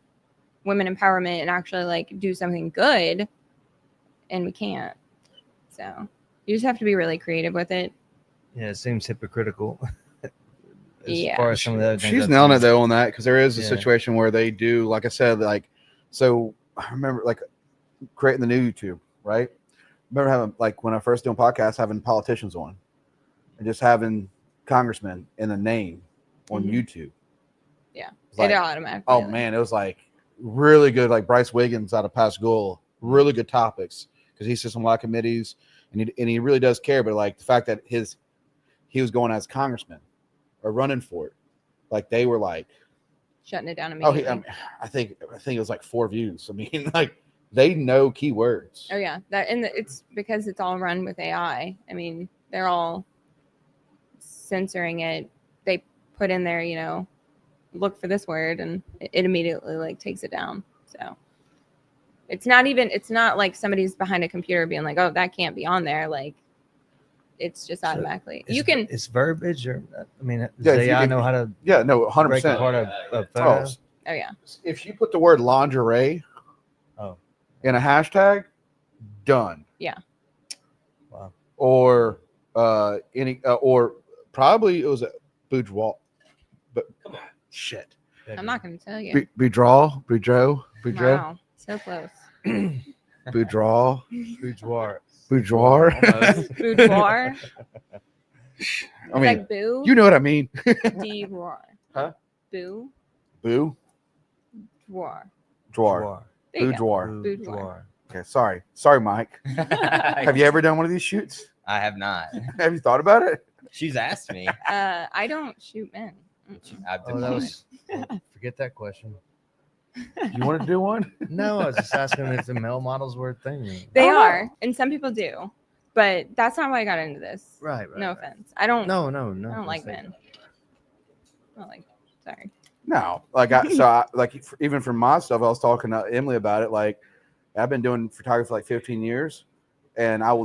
women empowerment and actually like do something good, and we can't. So you just have to be really creative with it. Yeah, it seems hypocritical. Yeah. Far as some of the other things She's I've nailing seen. it though on that, because there is a Yeah. situation where they do, like I said, like, so I remember like creating the new YouTube, right? Remember having, like, when I first doing podcasts, having politicians on and just having congressmen in the name on Mhm. YouTube. Yeah. It's like, It automatically. oh like- man, it was like really good. Like Bryce Wiggins out of Pascagoula, really good topics, because he sits on a lot of committees and he really does care. But like the fact that he was going as congressman or running for it, like they were like, shutting it down oh, immediately. I think it was like 4 views. I mean, like they know keywords. Oh yeah, it's because it's all run with AI. I mean, they're all censoring it. They put in there, look for this word, and it immediately like takes it down. So it's not like somebody's behind a computer being like, oh, that can't be on there. Like it's just automatically. It's verbiage, or I mean, does Yeah, if you- AI if- know how to Yeah, no, break 100%. apart a Oh, photo? Oh yeah. if you put the word lingerie in a hashtag, done. Yeah. Wow. Or or probably it was a boudoir, but shit. I'm not going to tell you. Boudreaux. Wow, so close. Boudoir. Boudoir. Boudoir. Boudoir. I mean, like boo. you know what I mean. D-roar. Huh? Boo. Boo. Dwar. Dwar. There you go. Boudoir. Boudoir. Okay, sorry, Mike. Have you ever done one of these shoots? I have not. Have you thought about it? She's asked me. I don't shoot men. I've Oh, that declined. was. Forget that question. You want to do one? No, I was just asking if the male models were a thing. They Oh, are, and some people do, but that's not why I got into this. Right. No offense. I don't. No. I don't like men. Sorry. No, like even for my stuff, I was talking to Emily about it. Like, I've been doing photography for like 15 years, and I've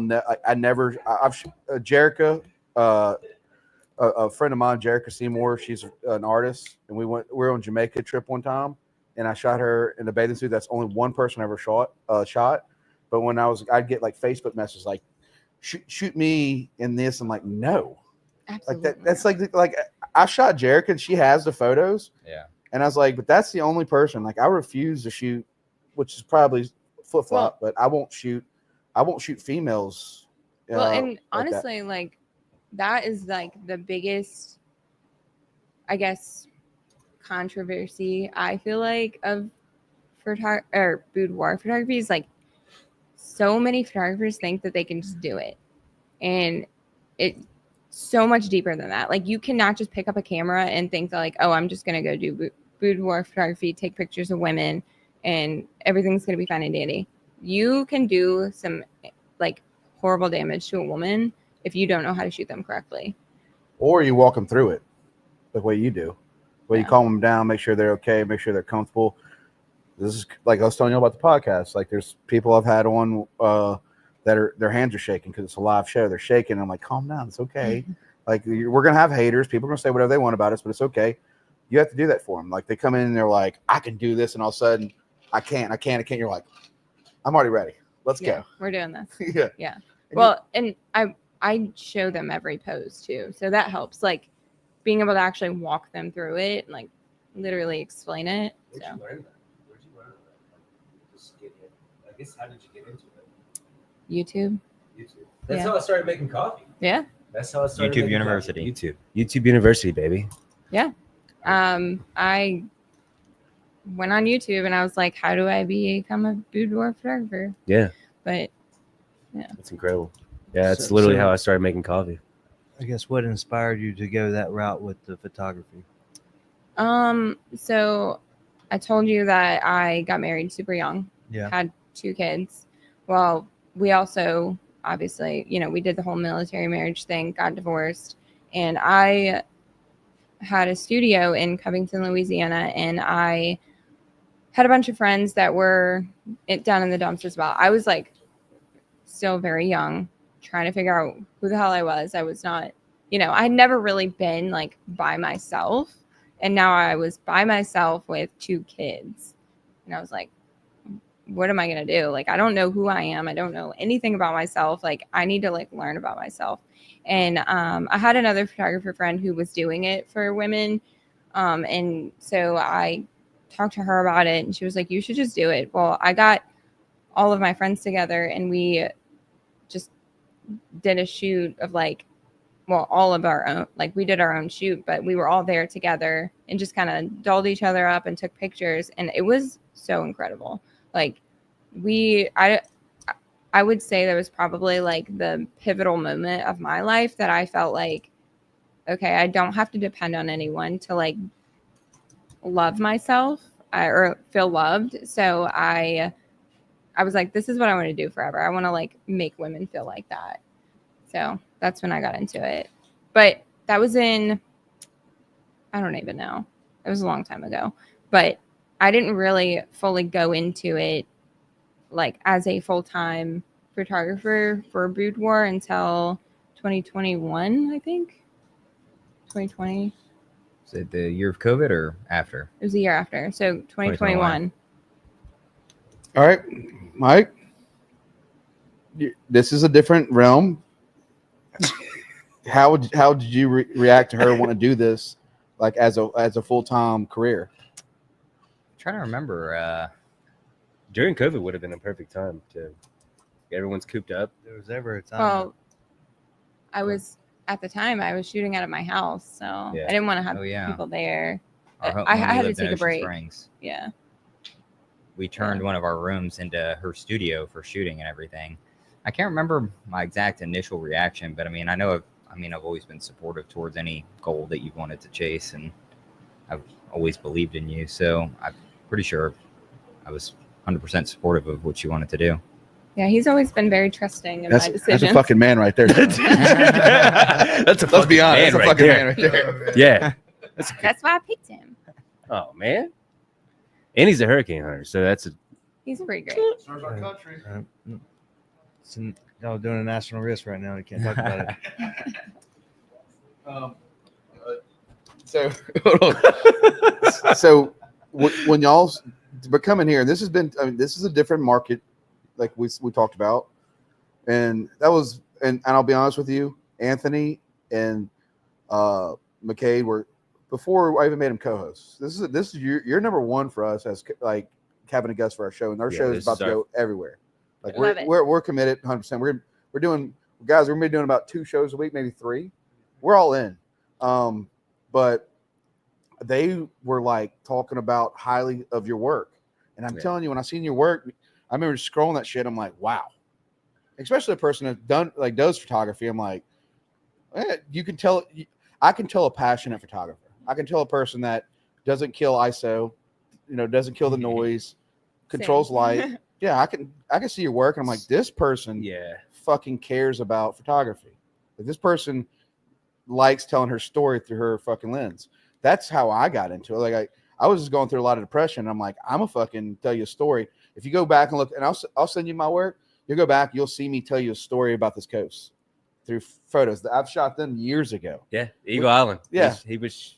Jerica, a friend of mine, Jerica Seymour. She's an artist, and we were on Jamaica trip one time, and I shot her in a bathing suit. That's only one person I ever shot. But when I'd get like Facebook messages like, shoot me in this. I'm like, no. Absolutely. Like that's like I shot Jerica and she has the photos. Yeah. And I was like, but that's the only person. Like I refuse to shoot, which is probably flip flop, but I won't shoot females. Well, and like honestly, like that is like the biggest, I guess, controversy I feel like of boudoir photography is like so many photographers think that they can just do it, and it's so much deeper than that. Like you cannot just pick up a camera and think that like, oh, I'm just gonna go do boudoir photography, take pictures of women, and everything's gonna be fine and dandy. You can do some like horrible damage to a woman if you don't know how to shoot them correctly. Or you walk them through it the way you do, where you Yeah. calm them down, make sure they're okay, make sure they're comfortable. This is like I was telling you about the podcast. Like there's people I've had on that their hands are shaking because it's a live show. They're shaking. I'm like, calm down. It's okay. Like we're going to have haters. People are going to say whatever they want about us, but it's okay. You have to do that for them. Like they come in and they're like, I can do this. And all of a sudden I can't. You're like, I'm already ready. Let's Yeah, go. we're doing this. Yeah. Yeah. And Well, and I show them every pose too, so that helps. Like being able to actually walk them through it, and like literally explain it. So Where'd you learn that? Just get it. I guess how did you get into it? YouTube. YouTube. That's Yeah. how I started making coffee. Yeah. That's how I started. YouTube making University. coffee. YouTube University, baby. I went on YouTube and I was like, how do I become a boudoir photographer? Yeah, But that's incredible. Yeah, that's So- literally so- how I started making coffee. I guess what inspired you to go that route with the photography? so I told you that I got married super young. Yeah. Had 2 kids. Well, we also obviously, we did the whole military marriage thing, got divorced, and I had a studio in Covington, Louisiana, and I had a bunch of friends that were down in the dumps as well. I was like still very young, trying to figure out who the hell I was. I was not, I'd never really been like by myself, and now I was by myself with 2 kids, And I was like, what am I going to do? Like, I don't know who I am. I don't know anything about myself. Like, I need to like learn about myself. And I had another photographer friend who was doing it for women. And so I talked to her about it and she was like, you should just do it. Well, I got all of my friends together and we just did a shoot of like, well, all of our own, like we did our own shoot, but we were all there together and just kind of dolled each other up and took pictures. And it was so incredible. Like I would say that was probably like the pivotal moment of my life that I felt like, okay, I don't have to depend on anyone to like love myself or feel loved. So I was like, this is what I want to do forever. I want to like make women feel like that. So that's when I got into it. But that was I don't even know. It was a long time ago. But I didn't really fully go into it like as a full-time photographer for boudoir until 2021, I think. 2020. Is it the year of COVID or after? It was a year after. So 2021. All right, Mike. This is a different realm. How did you react to her want to do this, like as a full-time career? I'm trying to remember. During COVID would have been a perfect time to. Everyone's cooped up. There was ever a time. Well, I was at the time I was shooting out of my house, so Yeah. I didn't want to have Oh, yeah. people there. Our home- I when we had to lived in take a Ocean break. Springs, Yeah. we turned one of our rooms into her studio for shooting and everything. I can't remember my exact initial reaction, but I mean, I've always been supportive towards any goal that you've wanted to chase, and I've always believed in you. So I'm pretty sure I was 100% supportive of what you wanted to do. Yeah, he's always been very trusting in my decisions. That's a fucking man right there. That's a Let's be honest. That's man a right fucking there. man right there. Yeah. That's why I picked him. Oh man. And he's a hurricane hunter, so that's a He's pretty great. Serves our country. Y'all doing a national risk right now. You can't talk about it. So, hold on. So when y'all coming here, this is a different market, like we talked about, and that was, and I'll be honest with you, Anthony and McCade were, before I even made him co-hosts. This is you're number one for us as like having a guest for our show, and our show is about to go everywhere. Like we're committed 100%. We're doing, guys, we're gonna be doing about 2 shows a week, maybe 3. We're all in. But they were like talking about highly of your work. And I'm telling you, when I seen your work, I remember scrolling that shit. I'm like, wow. Especially a person that does photography. I'm like, you can tell. I can tell a passionate photographer. I can tell a person that doesn't kill ISO, doesn't kill the noise, controls light. Yeah, I can see your work, and I'm like, this person fucking cares about photography. Like, this person likes telling her story through her fucking lens. That's how I got into it. Like I was just going through a lot of depression. And I'm like, I'm gonna fucking tell you a story. If you go back and look, and I'll send you my work. You'll go back, you'll see me tell you a story about this coast through photos that I've shot them years ago. Yeah, Eagle Island. Yeah, he was.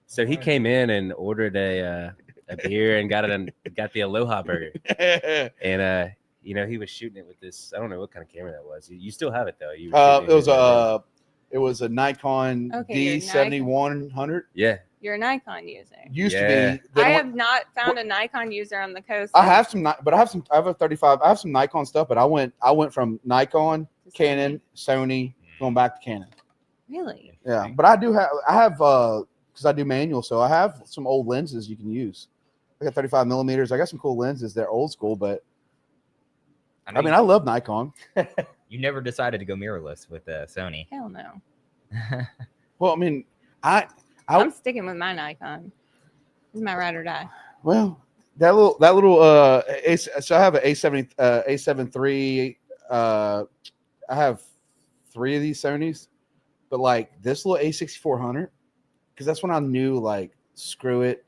So he came in and ordered a beer and got the Aloha burger. And he was shooting it with this. I don't know what kind of camera that was. You still have it though. It was a Nikon D7100. Yeah. You're a Nikon user. Used to be. I have not found a Nikon user on the coast. I have some, but I have a 35. I have some Nikon stuff, but I went from Nikon, Canon, Sony, going back to Canon. Really? Yeah, but I have because I do manual, so I have some old lenses you can use. I got 35 millimeters. I got some cool lenses. They're old school, but I love Nikon. You never decided to go mirrorless with Sony. Hell no. Well, I mean, I'm sticking with my Nikon. This is my ride or die. Well, that little so I have an A7 III. I have 3 of these Sonys, but like this little A6400, because that's when I knew, like, screw it.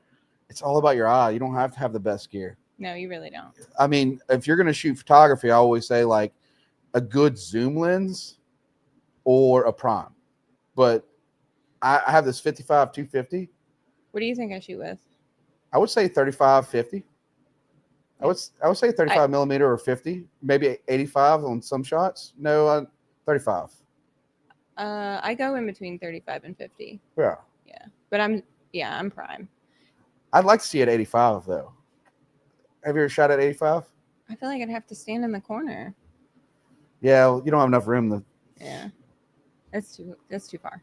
It's all about your eye. You don't have to have the best gear. No, you really don't. I mean, if you're going to shoot photography, I always say like a good zoom lens or a prime. But I have this 55-250. What do you think I shoot with? I would say 35-50. I would say 35 millimeter or 50, maybe 85 on some shots. No, 35. I go in between 35 and 50. Yeah. Yeah. But I'm prime. I'd like to see it 85 though. Have you ever shot at 85? I feel like I'd have to stand in the corner. Yeah, well, you don't have enough room to. Yeah. That's too far.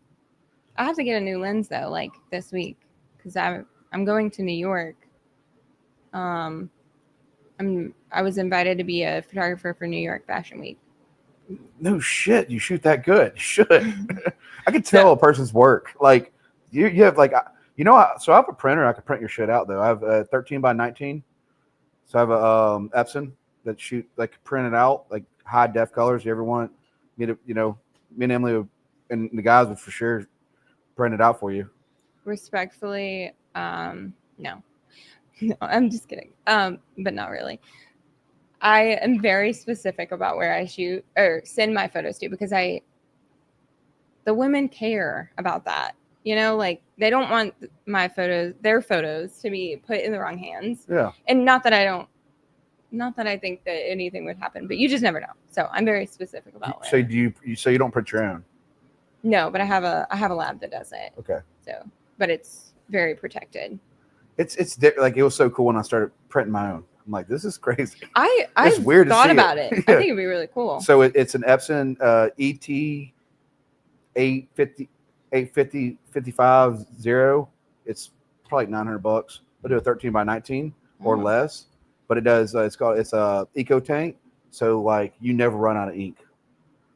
I have to get a new lens though, like this week, because I'm going to New York. I was invited to be a photographer for New York Fashion Week. No shit, you shoot that good. You should. I can tell a person's work. Like you have like so I have a printer. I can print your shit out though. I have a 13 by 19. So I have a Epson that shoot like print it out like high def colors. You ever want me to me and Emily and the guys would for sure print it out for you. Respectfully, no, I'm just kidding. But not really. I am very specific about where I shoot or send my photos to because the women care about that. Like they don't want their photos to be put in the wrong hands. Yeah. And not that I think that anything would happen, but you just never know. So I'm very specific about where. So you don't print your own? No, but I have a lab that does it. Okay. So, but it's very protected. It's like it was so cool when I started printing my own. I'm like, this is crazy. It's weird to thought see about it. Yeah. I think it'd be really cool. So it's an Epson ET 850 It's probably $900. I'll do a 13 by 19 or less, but it does. It's a eco tank. So like you never run out of ink.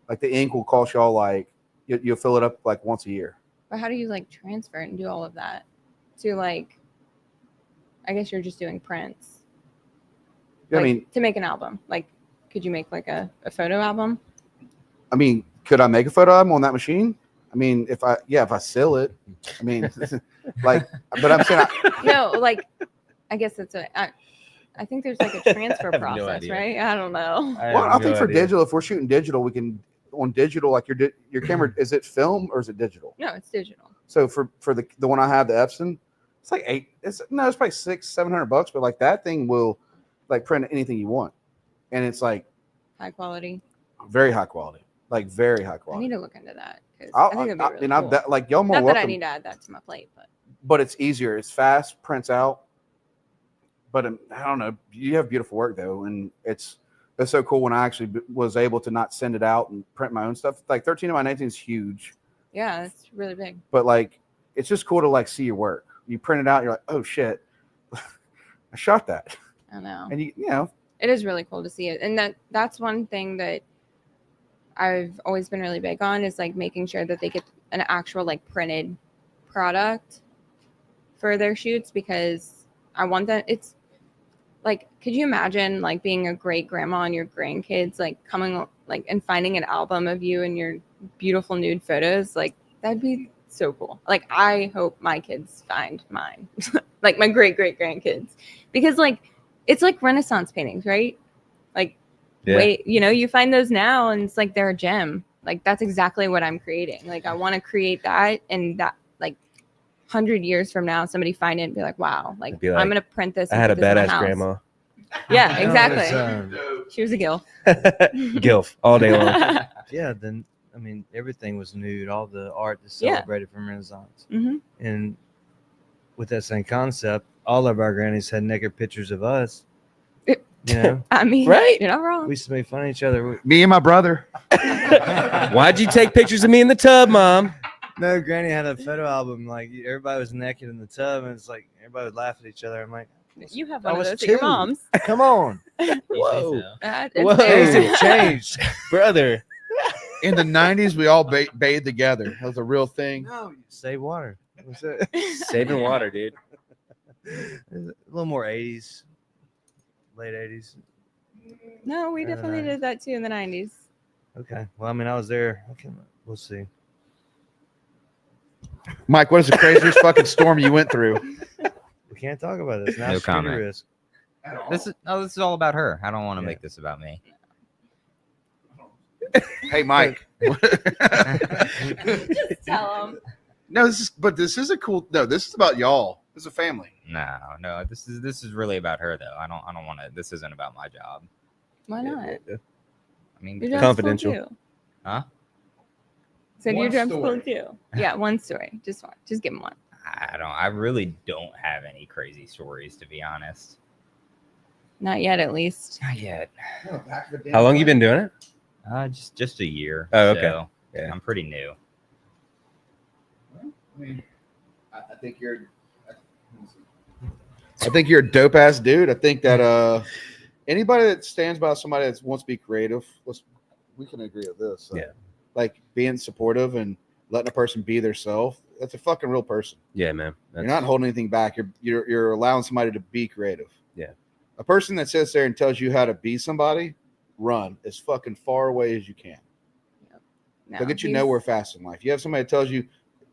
Like the ink will cost y'all like you'll fill it up like once a year. But how do you like transfer it and do all of that to like? I guess you're just doing prints. Yeah, like, I mean, to make an album, like, could you make like a photo album? I mean, could I make a photo album on that machine? I mean, if I sell it, I mean, like, but I'm saying, No, like, I guess that's I think there's like a transfer no process, idea. right? I don't know. I think for digital, if we're shooting digital, we can on digital, like your camera, is it film or is it digital? No, it's digital. So for the one I have, the Epson, it's like it's probably $600-700, but like that thing will like print anything you want, and it's like High quality. very high quality, like very high I quality. need to look into that because I think it'd be really cool. Like y'all more Not welcome. that I need to add that to my plate, But it's easier. It's fast, prints out. But I don't know. You have beautiful work though, and it's so cool when I actually was able to not send it out and print my own stuff. Like 13 by 19 is huge. yeah, it's really big. But like, it's just cool to like see your work. You print it out, you're like, oh shit, I shot that. I know. And you know, it is really cool to see it, and that's one thing that I've always been really big on is like making sure that they get an actual like printed product for their shoots because I want that. It's like, could you imagine like being a great grandma and your grandkids like coming like and finding an album of you and your beautiful nude photos? Like that'd be so cool. Like I hope my kids find mine, like my great grandkids, because like it's like Renaissance paintings, right? Like wait, you find those now and it's like they're a gem. Like that's exactly what I'm creating. Like I want to create that, and that like 100 years from now, somebody find it and be like, wow, like I'm gonna print this. I had a put this in my badass house. grandma. Yeah, exactly. She was a gilf. Gilf all day long. Yeah, then I mean everything was nude. All the art is celebrated from Renaissance, and with that same concept, all of our grannies had naked pictures of us. You know, I mean, right? You're not wrong. We used to make fun of each other. me and my brother. Why'd you take pictures of me in the tub, Mom? No, Granny had a photo album. Like everybody was naked in the tub, and it's like everybody would laugh at each other. I'm like, You have I one of was those at your two. mom's. come on, Whoa, That Whoa. is things fair. have changed. brother. In the 90s, we all bathed together. That was a real thing. No, save water. What's that? Saving water, dude. A little more 80s, late 80s. No, we definitely did that too in the 90s. Okay. Well, I mean, I was there. We'll see. Mike, what is the craziest fucking storm you went through? We can't talk about this. Now No it's security comment. risk. This is all about her. I don't want to make this about me. Hey, Mike. Just tell them. No, this is a cool. No, this is about y'all. This is a family. No. This is really about her though. I don't want to. This isn't about my job. Why not? I mean, Your because- job's Confidential. cool too. Huh? Said your One job's story. cool too. Yeah, one story. Just one. Just give him one. I really don't have any crazy stories, to be honest. Not yet, at least. Not yet. How long you been doing it? Just a year. Oh, okay. So Yeah. I'm pretty new. I mean, I think you're. I think you're a dope ass dude. I think that anybody that stands by somebody that wants to be creative, we can agree with this. Yeah. Like being supportive and letting a person be their self. That's a fucking real person. Yeah, man. You're not holding anything back. You're allowing somebody to be creative. Yeah. A person that sits there and tells you how to be somebody, run as fucking far away as you can. No, They'll get you he's- nowhere fast in life. You have somebody that tells you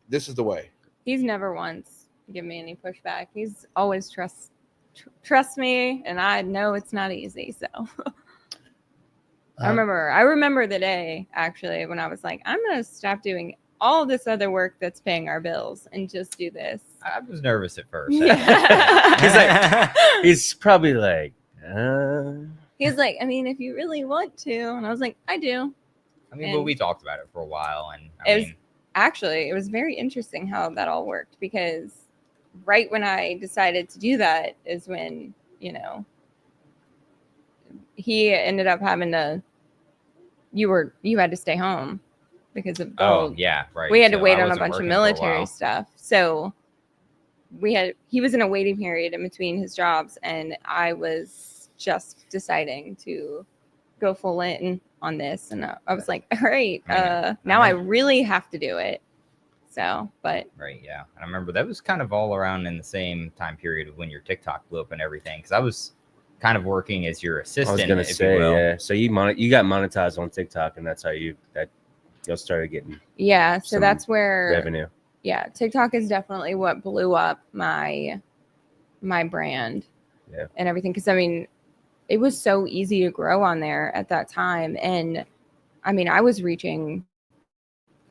this is the way. He's never once given me any pushback. He's always trust me, and I know it's not easy. So I remember the day actually when I was like, I'm gonna stop doing all this other work that's paying our bills and just do this. I was nervous at first. Yeah. He's probably like, He's like, I mean, if you really want to, and I was like, I do. I mean, but we talked about it for a while, and Actually, it was very interesting how that all worked because right when I decided to do that is when, he ended up having to, you had to stay home because of yeah, right. we had to So wait I on a wasn't bunch of working for a military while. stuff. So he was in a waiting period in between his jobs, and I was just deciding to go full in on this. And I was like, all right, now I really have to do it. So, but Right, yeah. And I remember that was kind of all around in the same time period of when your TikTok blew up and everything. Because I was kind of working as your I assistant. was gonna if you say, will. yeah. So you got monetized on TikTok, and that's how you started getting yeah, so some that's where revenue. yeah, TikTok is definitely what blew up my brand and everything. Cause I mean, it was so easy to grow on there at that time. And I mean, I was reaching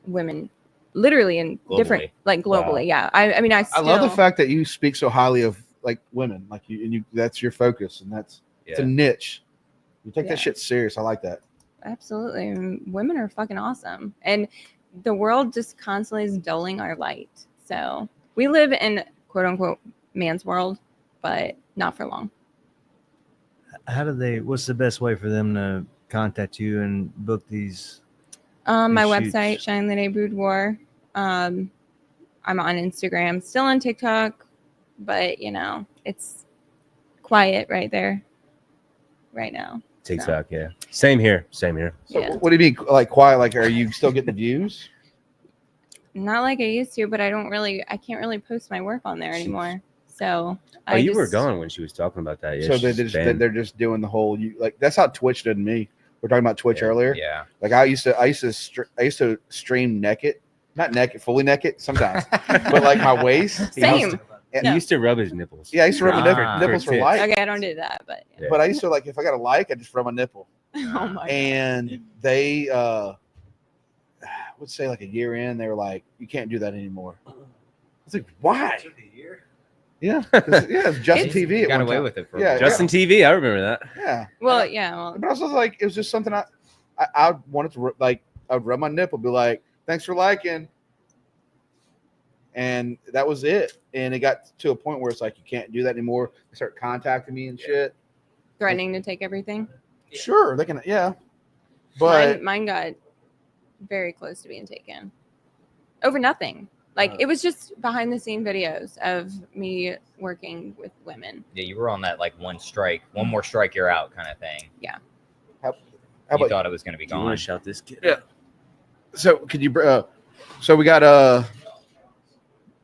women literally in different, like globally. Wow. Yeah. I mean, I love the fact that you speak so highly of like women, like you that's your focus, and it's a niche. You take that shit serious. I like that. Absolutely. And women are fucking awesome. And the world just constantly is dulling our light. So we live in quote unquote man's world, but not for long. What's the best way for them to contact you and book these? My shoots? website, Cheyenne Lenea Boudoir. I'm on Instagram, still on TikTok, but it's quiet right there right now. TikTok, yeah. Same here. So Yeah. what do you mean, like quiet? Like, are you still getting the views? Not like I used to, but I can't really post my work on there anymore. So you were gone when she was talking about that. Yeah, So she's they're just doing the whole that's how Twitch did me. We're talking about Twitch earlier. Yeah. Like I used to stream naked, not naked, fully naked sometimes, but like my waist. Same. He used to rub his nipples. Yeah, I used to rub my nipples for likes. Okay, I don't do that, but Yeah. But I used to if I got a like, I just rub my nipple. oh my And they would say like a year in, they were like, you can't do that anymore. I was like, why? Yeah, Justin TV. You got away with it for a while. Justin TV, I remember that. Yeah. Well, yeah. Well, But also like it was just something I wanted to I'd rub my nipple, be like, thanks for liking. And that was it. And it got to a point where it's like you can't do that anymore. They start contacting me and shit. threatening to take everything. Sure, they can But Mine got very close to being taken over nothing. Like it was just behind the scene videos of me working with women. Yeah, you were on that like one more strike, you're out kind of thing. Yeah. how You about thought it was going to be Do you want gone. to shout this kid? Yeah. So could you so we got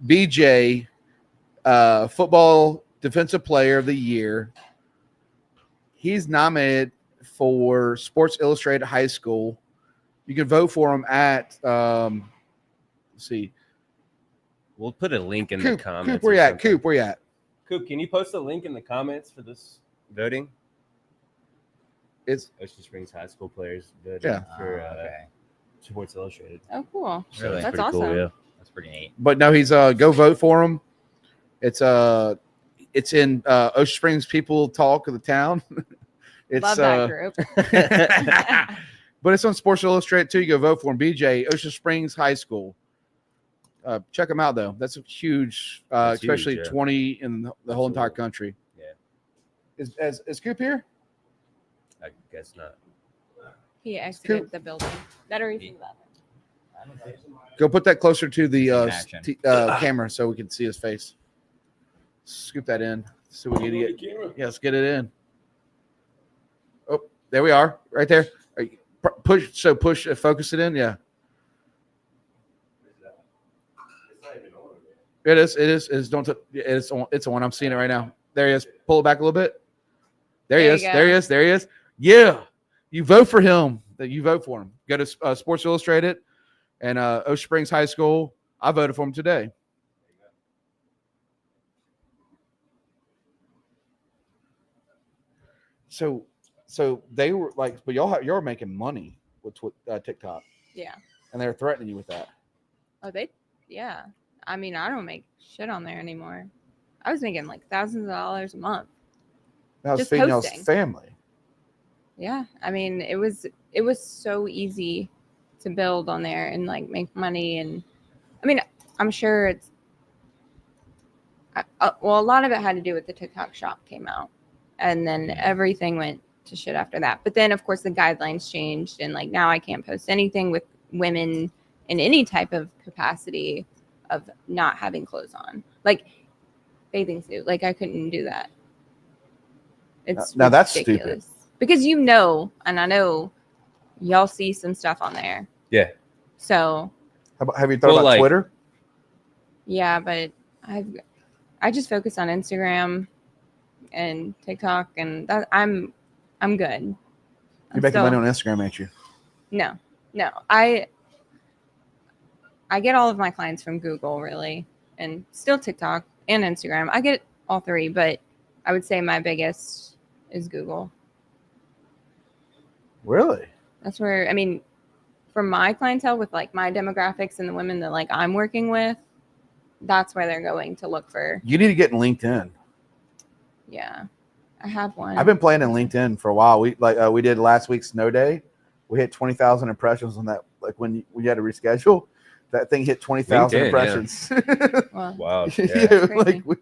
BJ football defensive player of the year. He's nominated for Sports Illustrated High School. You can vote for him at let's see. We'll put a link in the comments. Coop, where you at? Coop, where you at? Coop, can you post a link in the comments for this voting? It's Ocean Springs High School players voting for okay. Oh, Sports Illustrated. cool. Really? That's pretty awesome. cool, yeah. That's pretty neat. but no, he's go vote for him. It's in Ocean Springs. People talk of the town. It's Love that group. but it's on Sports Illustrated too. You go vote for them. BJ, Ocean Springs High School. Check them out though. That's a huge, That's especially huge, yeah. 20 in the whole entire country. Yeah. Is Coop here? I guess not. He exited the building. That or he's left. Go put that closer to the See in action. camera so we can see his face. Scoop that in so we can get. Yeah, let's get it in. Oh, there we are, right there. Push, focus it in. Yeah. It is. Don't. It's on. It's on. I'm seeing it right now. There he is. Pull it back a little bit. There he is. There he is. Yeah. You vote for him. You vote for him. Go to Sports Illustrated and Ocean Springs High School. I voted for him today. So they were like, but y'all making money with TikTok. Yeah. And they're threatening you with that. Oh, yeah. I mean, I don't make shit on there anymore. I was making like thousands of dollars a month. That was Just feeding y'all's posting. family. Yeah. I mean, it was so easy to build on there and like make money. And I mean, I'm sure it's, well, a lot of it had to do with the TikTok shop came out. And then everything went to shit after that. But then, of course, the guidelines changed. And like now I can't post anything with women in any type of capacity of not having clothes on. Like bathing suit. Like I couldn't do that. It's now that's ridiculous. stupid. Because you know, and I know y'all see some stuff on there. Yeah. So Have you thought about Twitter? Yeah, but I just focus on Instagram and TikTok, and that I'm good. You're making money on Instagram, ain't you? No. I get all of my clients from Google, really, and still TikTok and Instagram. I get all three, but I would say my biggest is Google. Really? That's where, I mean, for my clientele with like my demographics and the women that like I'm working with, that's where they're going to look for. You need to get in LinkedIn. Yeah, I have one. I've been playing in LinkedIn for a while. We did last week's snow day. We hit 20,000 impressions on that. Like when we had to reschedule, that thing hit 20,000 impressions. Yeah. Wow. Yeah, like we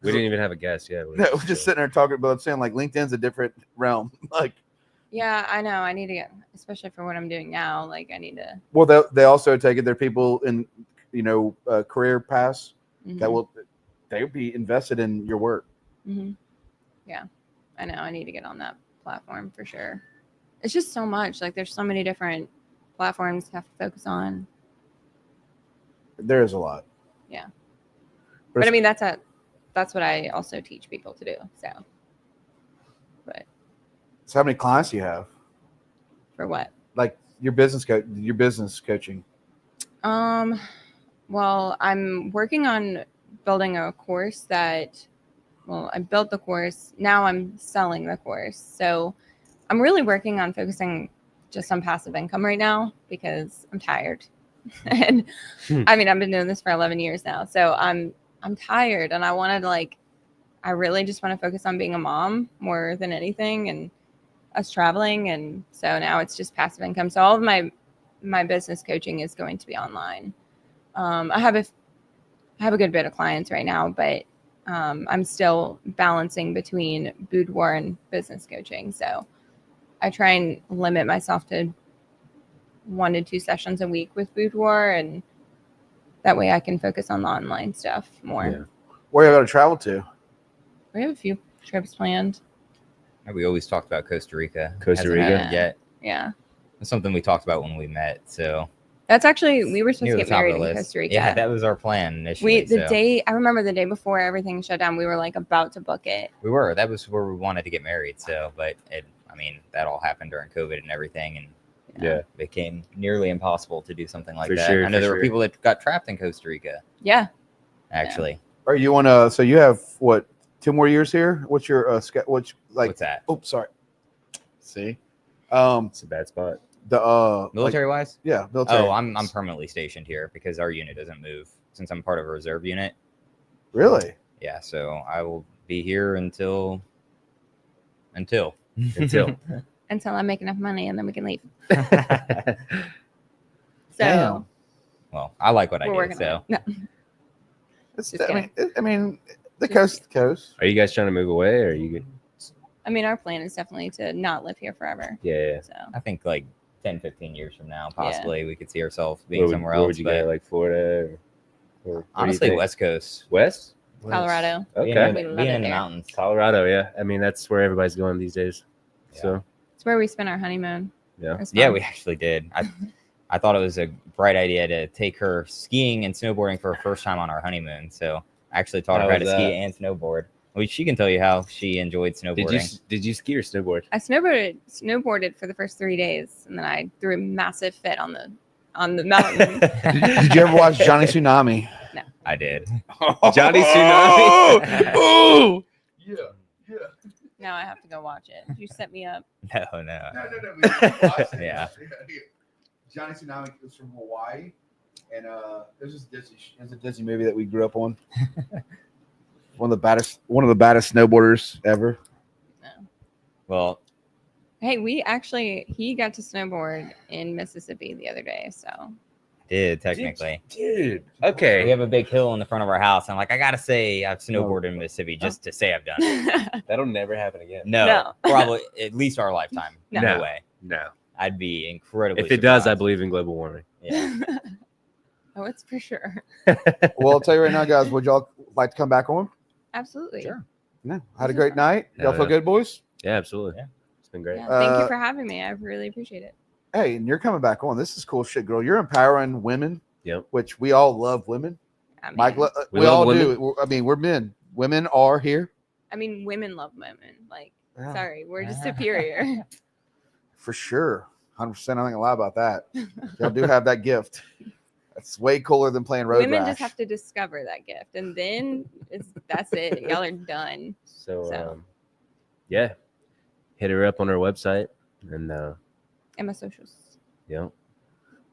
didn't even have a guest yet. No, we're just sitting there talking, but I'm saying like LinkedIn's a different realm. Like, yeah, I know. I need to get, especially for what I'm doing now. Like, I need to. Well, they also take it. There are people in, career paths that they'll be invested in your work. Mm-hmm. Yeah, I know. I need to get on that platform for sure. It's just so much. Like, there's so many different platforms to have to focus on. There is a lot. Yeah, but I mean, that's what I also teach people to do. So how many clients do you have? For what? Like your business coaching. Well, I'm working on building a course I built the course. Now I'm selling the course. So I'm really working on focusing just on passive income right now because I'm tired. And I mean, I've been doing this for 11 years now. So I'm tired and I really just want to focus on being a mom more than anything and us traveling. And so now it's just passive income. So all of my business coaching is going to be online. I have a good bit of clients right now, but I'm still balancing between boudoir and business coaching. So I try and limit myself to 1 to 2 sessions a week with boudoir, and that way I can focus on the online stuff more. Yeah. Where are you going to travel to? We have a few trips planned. We always talked about Costa Rica. Costa Hasn't Rica? happened yet. Yeah. That's something we talked about when we met. So That's actually, we were supposed near to the get top of married the in list. Costa Rica. Yeah, that was our plan initially. I remember the day before everything shut down, we were like about to book it. We were. That was where we wanted to get married. So, but that all happened during COVID and everything, and it became nearly impossible to do something like that. I know there were people that got trapped in Costa Rica. Yeah. Actually. Are you on so you have what, 2 more years here? What's your what's that? Oh, sorry. See, it's a bad spot. The military wise, yeah, military. Oh, I'm permanently stationed here because our unit doesn't move since I'm part of a reserve unit. Really? Yeah, so I will be here until Until. Until I make enough money, and then we can leave. So Damn. well, I like what I we're do. working So on it. No. It's, Just I mean, the Just coast, to coast. Are you guys trying to move away, or are you? I mean, our plan is definitely to not live here forever. Yeah. So I think like 10, 15 years from now, possibly we could see ourselves being Where would, somewhere where else. would you But go, like Florida? Or where do you honestly, think? West Coast. West? Colorado. Okay. Being, We in, love being it in the there. mountains. Colorado, yeah. I mean, that's where everybody's going these days. Yeah. So It's where we spent our honeymoon. Yeah. It was Yeah, fun. we actually did. I thought it was a bright idea to take her skiing and snowboarding for her first time on our honeymoon. So I actually taught How her how to was ski that? and snowboard. Well, she can tell you how she enjoyed snowboarding. Did you ski or snowboard? I snowboarded for the first 3 days, and then I threw a massive fit on the mountain. Did you ever watch Johnny Tsunami? I did. Johnny Tsunami. Oh, yeah. Now I have to go watch it. You set me up. No. Yeah. Johnny Tsunami is from Hawaii, and there's a Disney movie that we grew up on. one of the baddest snowboarders ever. Well, Hey, he got to snowboard in Mississippi the other day. So did technically. Dude. We Okay. have a big hill in the front of our house. I'm like, I gotta say I've snowboarded in Mississippi just to say I've done it. That'll never happen again. No, probably at least our lifetime. No. No way. No. I'd be incredibly If it does, I surprised. believe in global warming. Yeah. Oh, it's for sure. Well, I'll tell you right now, guys. Would y'all like to come back on? Absolutely. Sure. No. Had a great night. Y'all Yeah. feel good, boys? Yeah, absolutely. Yeah. It's been great. Yeah, thank you Uh, for having me. I really appreciate it. Hey, and you're coming back on. This is cool shit, girl. You're empowering women, Yep. which we all love women. I mean, Mike, We we love all women. do. I mean, we're men. Women are here. women love women. Like, Yeah. sorry, we're just superior. For sure. 100%. I think a lie about that. Y'all do have that gift. That's way cooler than playing road Women rash. just have to discover that gift, and then that's it. Y'all are done. So, yeah. Hit her up on her website and And my socials. yeah.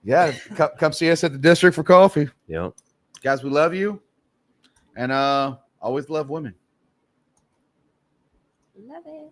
Yeah, come see us at the district for coffee. Yep. Guys, we love you. And always love women. Love it.